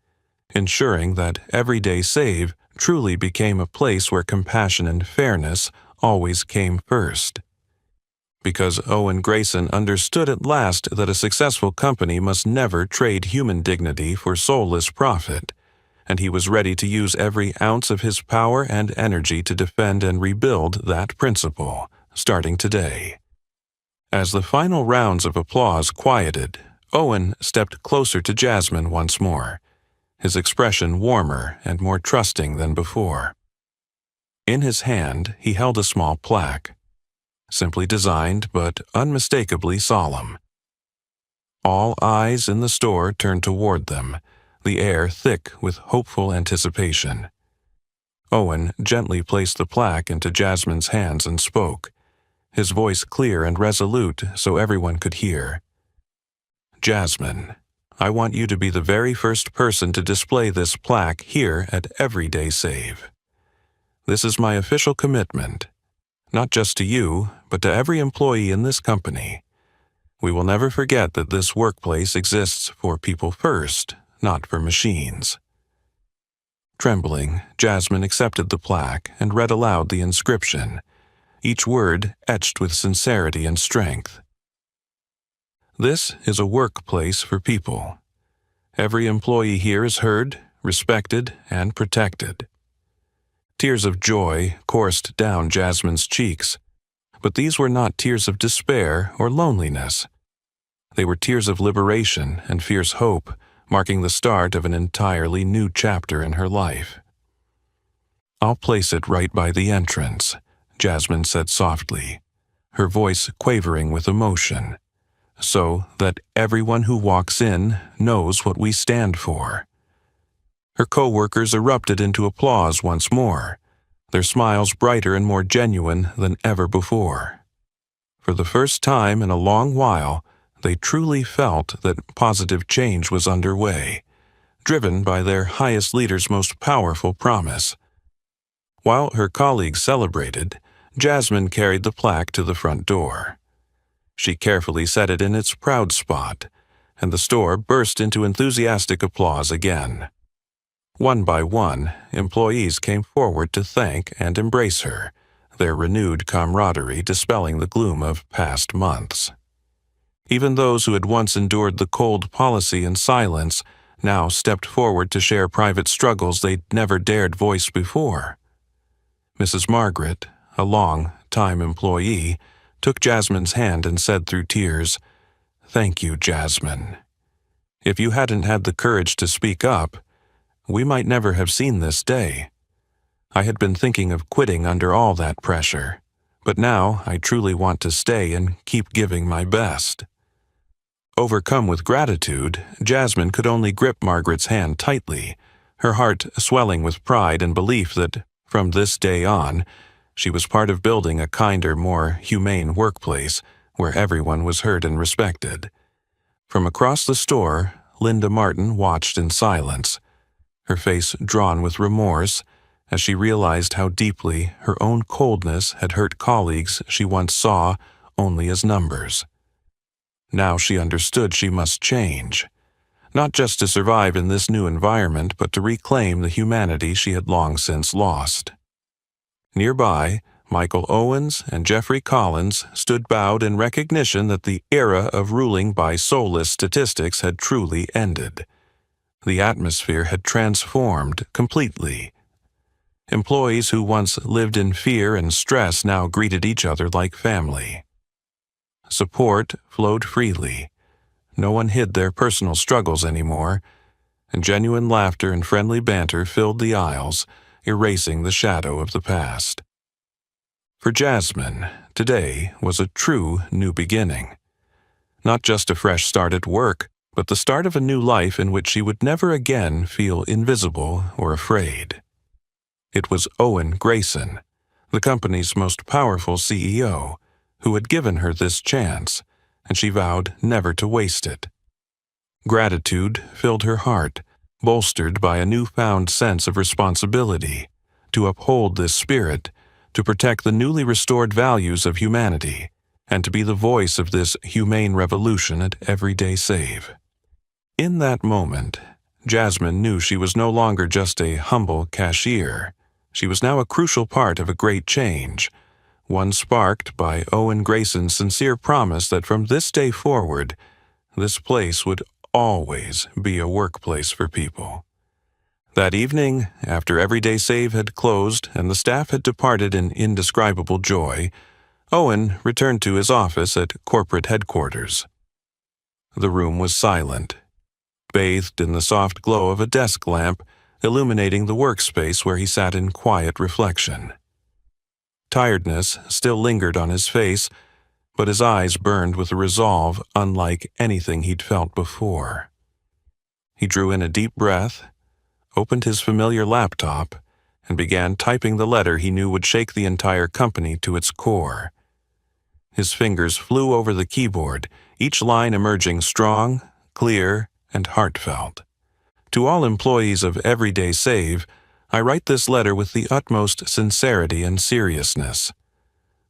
ensuring that Everyday Save truly became a place where compassion and fairness always came first. Because Owen Grayson understood at last that a successful company must never trade human dignity for soulless profit, and he was ready to use every ounce of his power and energy to defend and rebuild that principle, starting today. As the final rounds of applause quieted, Owen stepped closer to Jasmine once more, his expression warmer and more trusting than before. In his hand, he held a small plaque, simply designed but unmistakably solemn. All eyes in the store turned toward them, the air thick with hopeful anticipation. Owen gently placed the plaque into Jasmine's hands and spoke, his voice clear and resolute so everyone could hear. "Jasmine, I want you to be the very first person to display this plaque here at Everyday Save. This is my official commitment, not just to you, but to every employee in this company. We will never forget that this workplace exists for people first, not for machines." Trembling, Jasmine accepted the plaque and read aloud the inscription, each word etched with sincerity and strength. "This is a workplace for people. Every employee here is heard, respected, and protected." Tears of joy coursed down Jasmine's cheeks, but these were not tears of despair or loneliness. They were tears of liberation and fierce hope, marking the start of an entirely new chapter in her life. "I'll place it right by the entrance," Jasmine said softly, her voice quavering with emotion, "so that everyone who walks in knows what we stand for." Her co-workers erupted into applause once more, their smiles brighter and more genuine than ever before. For the first time in a long while, they truly felt that positive change was underway, driven by their highest leader's most powerful promise. While her colleagues celebrated, Jasmine carried the plaque to the front door. She carefully set it in its proud spot, and the store burst into enthusiastic applause again. One by one, employees came forward to thank and embrace her, their renewed camaraderie dispelling the gloom of past months. Even those who had once endured the cold policy in silence now stepped forward to share private struggles they'd never dared voice before. Mrs. Margaret, a long-time employee, took Jasmine's hand and said through tears, "Thank you, Jasmine. If you hadn't had the courage to speak up, we might never have seen this day. I had been thinking of quitting under all that pressure, but now I truly want to stay and keep giving my best." Overcome with gratitude, Jasmine could only grip Margaret's hand tightly, her heart swelling with pride and belief that, from this day on, she was part of building a kinder, more humane workplace where everyone was heard and respected. From across the store, Linda Martin watched in silence, her face drawn with remorse as she realized how deeply her own coldness had hurt colleagues she once saw only as numbers. Now she understood she must change, not just to survive in this new environment, but to reclaim the humanity she had long since lost. Nearby, Michael Owens and Jeffrey Collins stood bowed in recognition that the era of ruling by soulless statistics had truly ended. The atmosphere had transformed completely. Employees who once lived in fear and stress now greeted each other like family. Support flowed freely. No one hid their personal struggles anymore, and genuine laughter and friendly banter filled the aisles, erasing the shadow of the past. For Jasmine, today was a true new beginning. Not just a fresh start at work, but the start of a new life in which she would never again feel invisible or afraid. It was Owen Grayson, the company's most powerful CEO, who had given her this chance, and she vowed never to waste it. Gratitude filled her heart, bolstered by a newfound sense of responsibility, to uphold this spirit, to protect the newly restored values of humanity, and to be the voice of this humane revolution at Everyday Save. In that moment, Jasmine knew she was no longer just a humble cashier. She was now a crucial part of a great change, one sparked by Owen Grayson's sincere promise that from this day forward, this place would always be a workplace for people. That evening, after Everyday Save had closed and the staff had departed in indescribable joy, Owen returned to his office at corporate headquarters. The room was silent, bathed in the soft glow of a desk lamp illuminating the workspace where he sat in quiet reflection. tiredness still lingered on his face, but his eyes burned with a resolve unlike anything he'd felt before. He drew in a deep breath, opened his familiar laptop, and began typing the letter he knew would shake the entire company to its core. His fingers flew over the keyboard, each line emerging strong, clear, and heartfelt. To all employees of Everyday Save, I write this letter with the utmost sincerity and seriousness.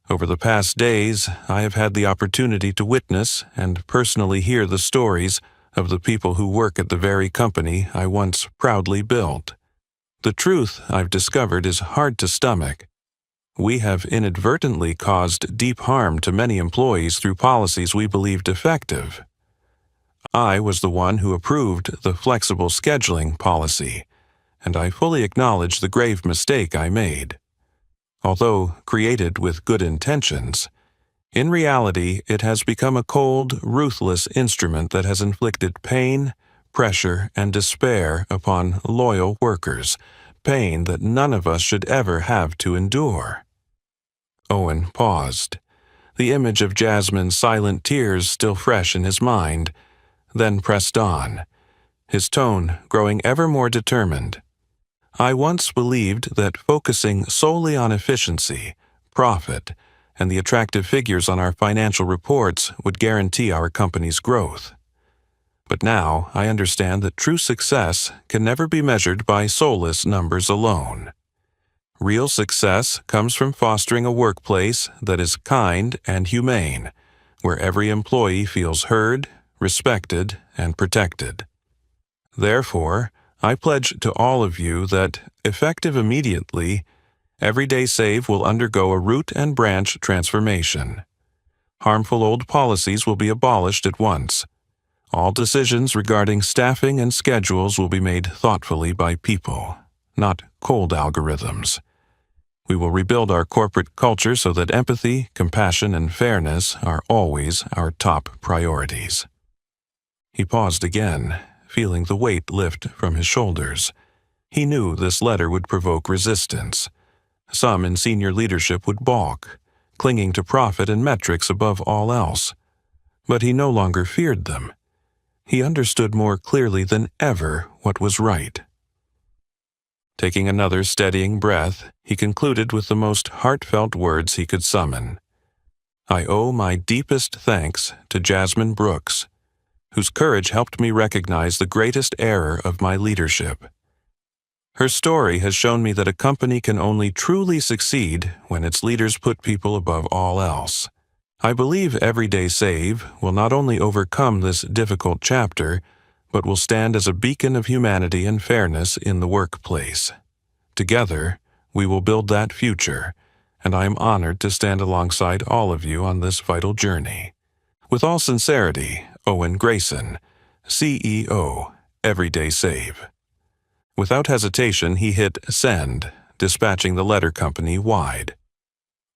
Over the past days, I have had the opportunity to witness and personally hear the stories of the people who work at the very company I once proudly built. The truth I've discovered is hard to stomach. We have inadvertently caused deep harm to many employees through policies we believed effective. I was the one who approved the flexible scheduling policy, and I fully acknowledge the grave mistake I made. Although created with good intentions, in reality it has become a cold, ruthless instrument that has inflicted pain, pressure, and despair upon loyal workers, pain that none of us should ever have to endure. Owen paused, the image of Jasmine's silent tears still fresh in his mind, then pressed on, his tone growing ever more determined. I once believed that focusing solely on efficiency, profit, and the attractive figures on our financial reports would guarantee our company's growth. But now I understand that true success can never be measured by soulless numbers alone. Real success comes from fostering a workplace that is kind and humane, where every employee feels heard, respected, and protected. Therefore, I pledge to all of you that, effective immediately, Everyday Save will undergo a root and branch transformation. Harmful old policies will be abolished at once. All decisions regarding staffing and schedules will be made thoughtfully by people, not cold algorithms. We will rebuild our corporate culture so that empathy, compassion, and fairness are always our top priorities. He paused again, feeling the weight lift from his shoulders. He knew this letter would provoke resistance. Some in senior leadership would balk, clinging to profit and metrics above all else. But he no longer feared them. He understood more clearly than ever what was right. Taking another steadying breath, he concluded with the most heartfelt words he could summon. I owe my deepest thanks to Jasmine Brooks, whose courage helped me recognize the greatest error of my leadership. Her story has shown me that a company can only truly succeed when its leaders put people above all else. I believe Everyday Save will not only overcome this difficult chapter, but will stand as a beacon of humanity and fairness in the workplace. Together, we will build that future, and I am honored to stand alongside all of you on this vital journey. With all sincerity, Owen Grayson, CEO, Everyday Save. Without hesitation, he hit send, dispatching the letter company wide.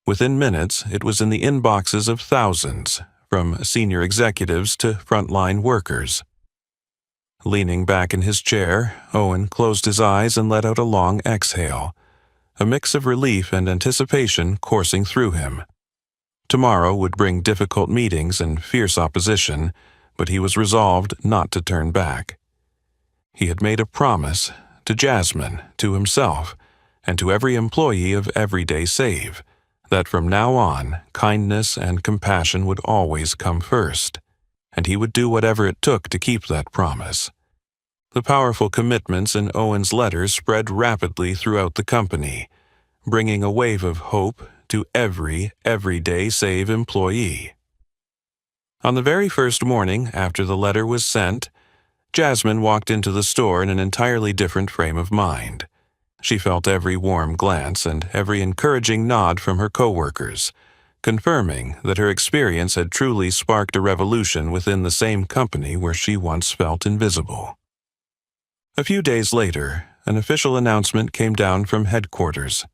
Within minutes, it was in the inboxes of thousands, from senior executives to frontline workers. Leaning back in his chair, Owen closed his eyes and let out a long exhale, a mix of relief and anticipation coursing through him. Tomorrow would bring difficult meetings and fierce opposition, but he was resolved not to turn back. He had made a promise to Jasmine, to himself, and to every employee of Everyday Save, that from now on, kindness and compassion would always come first, and he would do whatever it took to keep that promise. The powerful commitments in Owen's letters spread rapidly throughout the company, bringing a wave of hope to every Everyday Save employee. On the very first morning after the letter was sent, Jasmine walked into the store in an entirely different frame of mind. She felt every warm glance and every encouraging nod from her coworkers, confirming that her experience had truly sparked a revolution within the same company where she once felt invisible. A few days later, an official announcement came down from headquarters.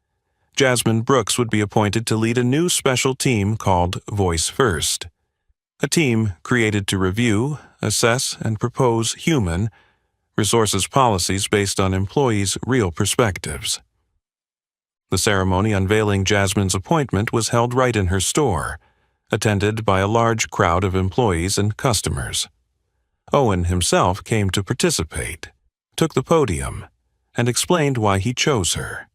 Jasmine Brooks would be appointed to lead a new special team called Voice First, a team created to review, assess, and propose human resources policies based on employees' real perspectives. The ceremony unveiling Jasmine's appointment was held right in her store, attended by a large crowd of employees and customers. Owen himself came to participate, took the podium, and explained why he chose her.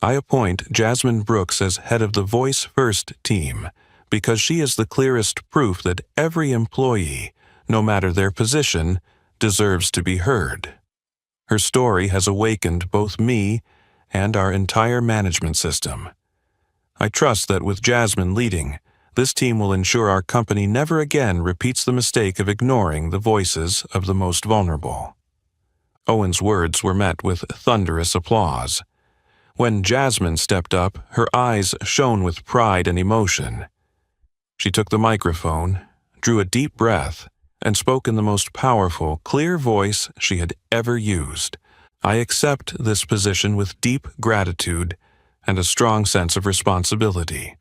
I appoint Jasmine Brooks as head of the Voice First team because she is the clearest proof that every employee, no matter their position, deserves to be heard. Her story has awakened both me and our entire management system. I trust that with Jasmine leading, this team will ensure our company never again repeats the mistake of ignoring the voices of the most vulnerable. Owen's words were met with thunderous applause. When Jasmine stepped up, her eyes shone with pride and emotion. She took the microphone, drew a deep breath, and spoke in the most powerful, clear voice she had ever used. I accept this position with deep gratitude and a strong sense of responsibility.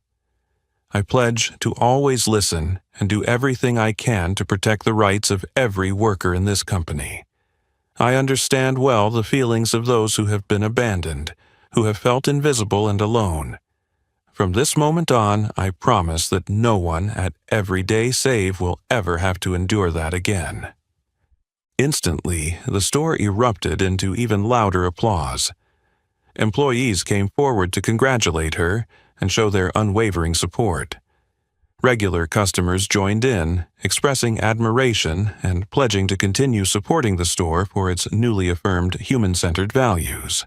I pledge to always listen and do everything I can to protect the rights of every worker in this company. I understand well the feelings of those who have been abandoned, who have felt invisible and alone. From this moment on, I promise that no one at Everyday Save will ever have to endure that again. Instantly, the store erupted into even louder applause. Employees came forward to congratulate her and show their unwavering support. Regular customers joined in, expressing admiration and pledging to continue supporting the store for its newly affirmed human-centered values.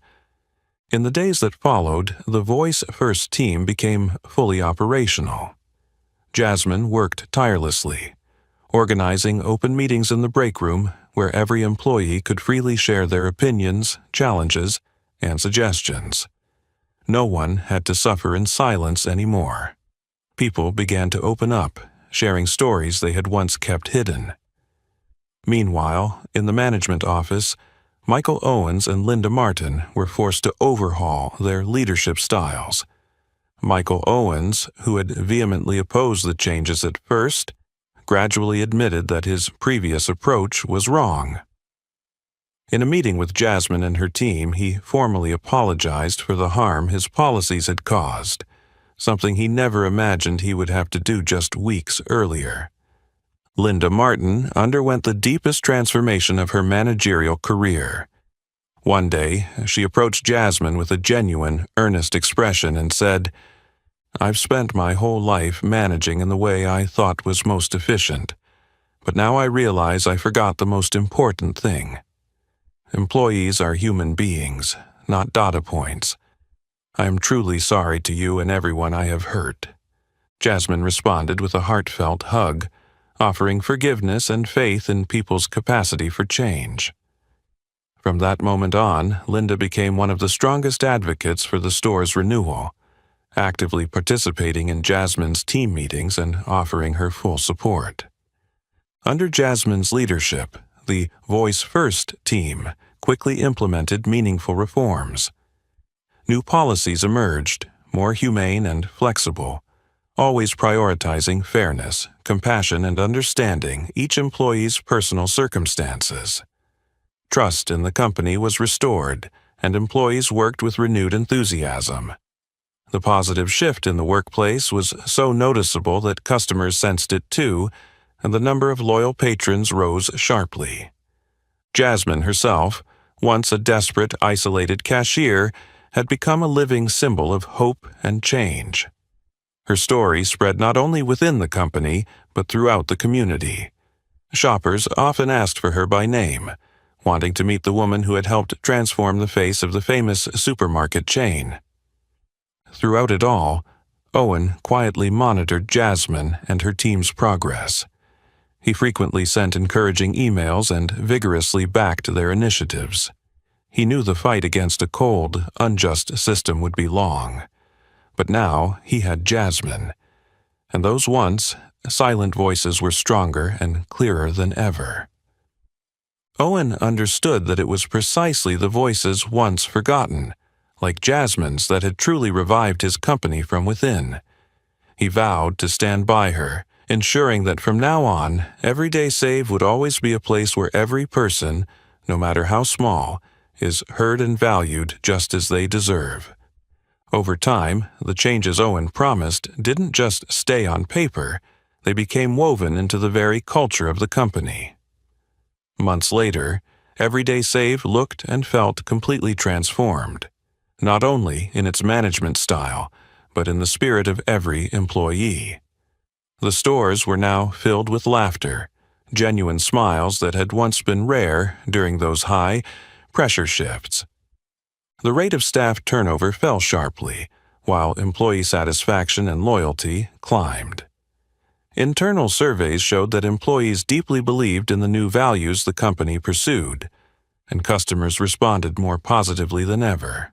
In the days that followed, the Voice First team became fully operational. Jasmine worked tirelessly, organizing open meetings in the break room where every employee could freely share their opinions, challenges, and suggestions. No one had to suffer in silence anymore. People began to open up, sharing stories they had once kept hidden. Meanwhile, in the management office, Michael Owens and Linda Martin were forced to overhaul their leadership styles. Michael Owens, who had vehemently opposed the changes at first, gradually admitted that his previous approach was wrong. In a meeting with Jasmine and her team, he formally apologized for the harm his policies had caused, something he never imagined he would have to do just weeks earlier. Linda Martin underwent the deepest transformation of her managerial career. One day, she approached Jasmine with a genuine, earnest expression and said, "I've spent my whole life managing in the way I thought was most efficient, but now I realize I forgot the most important thing. Employees are human beings, not data points. I am truly sorry to you and everyone I have hurt." Jasmine responded with a heartfelt hug, offering forgiveness and faith in people's capacity for change. From that moment on, Linda became one of the strongest advocates for the store's renewal, actively participating in Jasmine's team meetings and offering her full support. Under Jasmine's leadership, the Voice First team quickly implemented meaningful reforms. New policies emerged, more humane and flexible, always prioritizing fairness, compassion, and understanding each employee's personal circumstances. Trust in the company was restored, and employees worked with renewed enthusiasm. The positive shift in the workplace was so noticeable that customers sensed it too, and the number of loyal patrons rose sharply. Jasmine herself, once a desperate, isolated cashier, had become a living symbol of hope and change. Her story spread not only within the company, but throughout the community. Shoppers often asked for her by name, wanting to meet the woman who had helped transform the face of the famous supermarket chain. Throughout it all, Owen quietly monitored Jasmine and her team's progress. He frequently sent encouraging emails and vigorously backed their initiatives. He knew the fight against a cold, unjust system would be long. But now he had Jasmine, and those once silent voices were stronger and clearer than ever. Owen understood that it was precisely the voices once forgotten, like Jasmine's, that had truly revived his company from within. He vowed to stand by her, ensuring that from now on, Everyday Save would always be a place where every person, no matter how small, is heard and valued just as they deserve. Over time, the changes Owen promised didn't just stay on paper, they became woven into the very culture of the company. Months later, Everyday Save looked and felt completely transformed, not only in its management style, but in the spirit of every employee. The stores were now filled with laughter, genuine smiles that had once been rare during those high pressure shifts. The rate of staff turnover fell sharply, while employee satisfaction and loyalty climbed. Internal surveys showed that employees deeply believed in the new values the company pursued, and customers responded more positively than ever.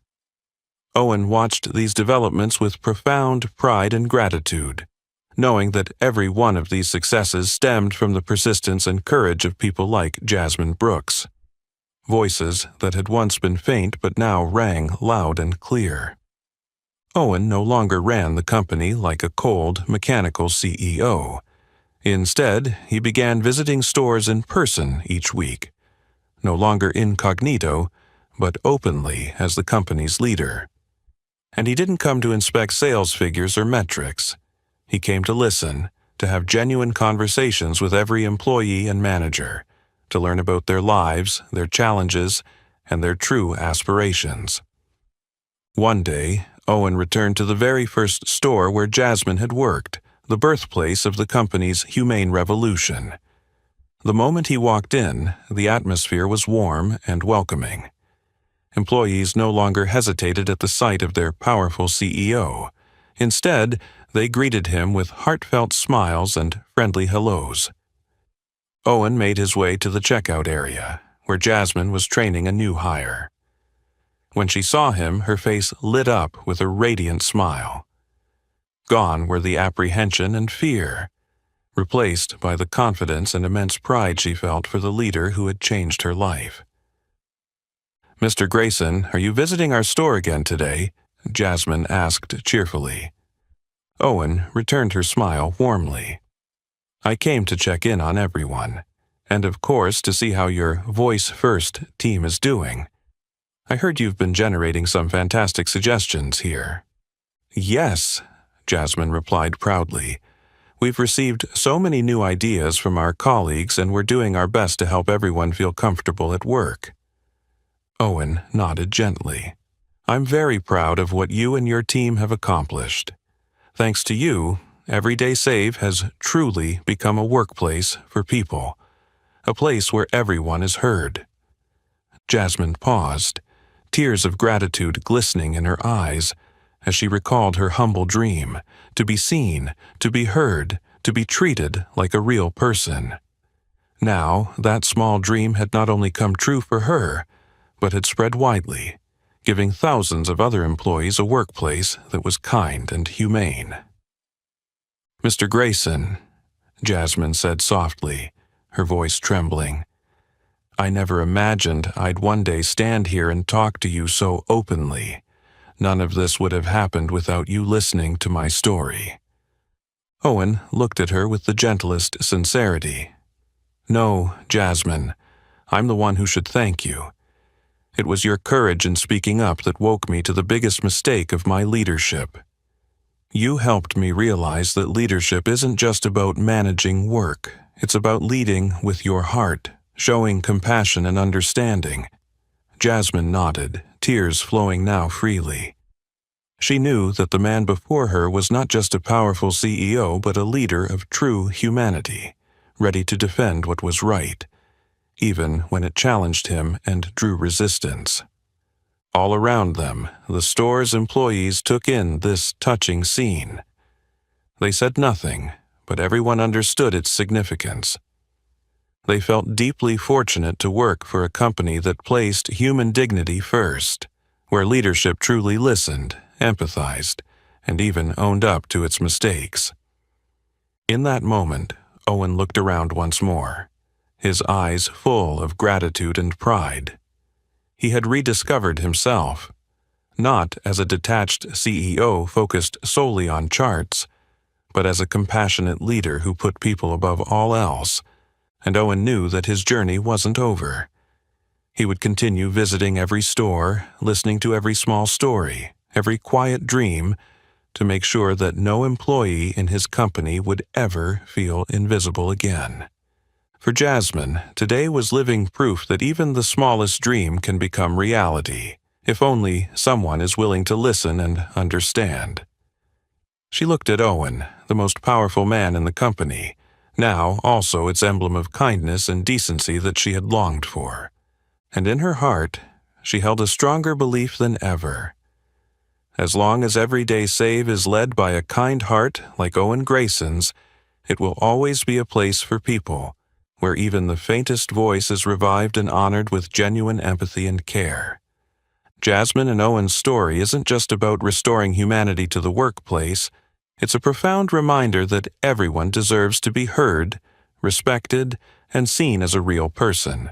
Owen watched these developments with profound pride and gratitude, knowing that every one of these successes stemmed from the persistence and courage of people like Jasmine Brooks. Voices that had once been faint but now rang loud and clear. Owen no longer ran the company like a cold, mechanical CEO. Instead, he began visiting stores in person each week, no longer incognito, but openly as the company's leader. And he didn't come to inspect sales figures or metrics. He came to listen, to have genuine conversations with every employee and manager, to learn about their lives, their challenges, and their true aspirations. One day, Owen returned to the very first store where Jasmine had worked, the birthplace of the company's humane revolution. The moment he walked in, the atmosphere was warm and welcoming. Employees no longer hesitated at the sight of their powerful CEO. Instead, they greeted him with heartfelt smiles and friendly hellos. Owen made his way to the checkout area, where Jasmine was training a new hire. When she saw him, her face lit up with a radiant smile. Gone were the apprehension and fear, replaced by the confidence and immense pride she felt for the leader who had changed her life. "Mr. Grayson, are you visiting our store again today?" Jasmine asked cheerfully. Owen returned her smile warmly. "I came to check in on everyone, and of course to see how your Voice First team is doing. I heard you've been generating some fantastic suggestions here." "Yes," Jasmine replied proudly. "We've received so many new ideas from our colleagues and we're doing our best to help everyone feel comfortable at work." Owen nodded gently. "I'm very proud of what you and your team have accomplished. Thanks to you, Everyday Save has truly become a workplace for people, a place where everyone is heard." Jasmine paused, tears of gratitude glistening in her eyes as she recalled her humble dream, to be seen, to be heard, to be treated like a real person. Now, that small dream had not only come true for her, but had spread widely, giving thousands of other employees a workplace that was kind and humane. "Mr. Grayson," Jasmine said softly, her voice trembling, "I never imagined I'd one day stand here and talk to you so openly. None of this would have happened without you listening to my story." Owen looked at her with the gentlest sincerity. "No, Jasmine, I'm the one who should thank you. It was your courage in speaking up that woke me to the biggest mistake of my leadership. You helped me realize that leadership isn't just about managing work. It's about leading with your heart, showing compassion and understanding." Jasmine nodded, tears flowing now freely. She knew that the man before her was not just a powerful CEO but a leader of true humanity, ready to defend what was right, even when it challenged him and drew resistance. All around them, the store's employees took in this touching scene. They said nothing, but everyone understood its significance. They felt deeply fortunate to work for a company that placed human dignity first, where leadership truly listened, empathized, and even owned up to its mistakes. In that moment, Owen looked around once more, his eyes full of gratitude and pride. He had rediscovered himself, not as a detached CEO focused solely on charts, but as a compassionate leader who put people above all else, and Owen knew that his journey wasn't over. He would continue visiting every store, listening to every small story, every quiet dream, to make sure that no employee in his company would ever feel invisible again. For Jasmine, today was living proof that even the smallest dream can become reality, if only someone is willing to listen and understand. She looked at Owen, the most powerful man in the company, now also its emblem of kindness and decency that she had longed for. And in her heart, she held a stronger belief than ever. As long as Everyday Save is led by a kind heart like Owen Grayson's, it will always be a place for people, where even the faintest voice is revived and honored with genuine empathy and care. Jasmine and Owen's story isn't just about restoring humanity to the workplace. It's a profound reminder that everyone deserves to be heard, respected, and seen as a real person.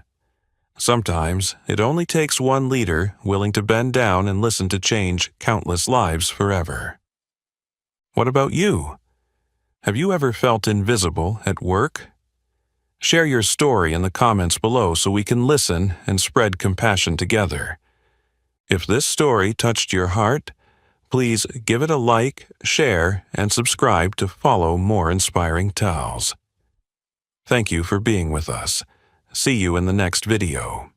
Sometimes, it only takes one leader willing to bend down and listen to change countless lives forever. What about you? Have you ever felt invisible at work? Share your story in the comments below so we can listen and spread compassion together. If this story touched your heart, please give it a like, share, and subscribe to follow more inspiring tales. Thank you for being with us. See you in the next video.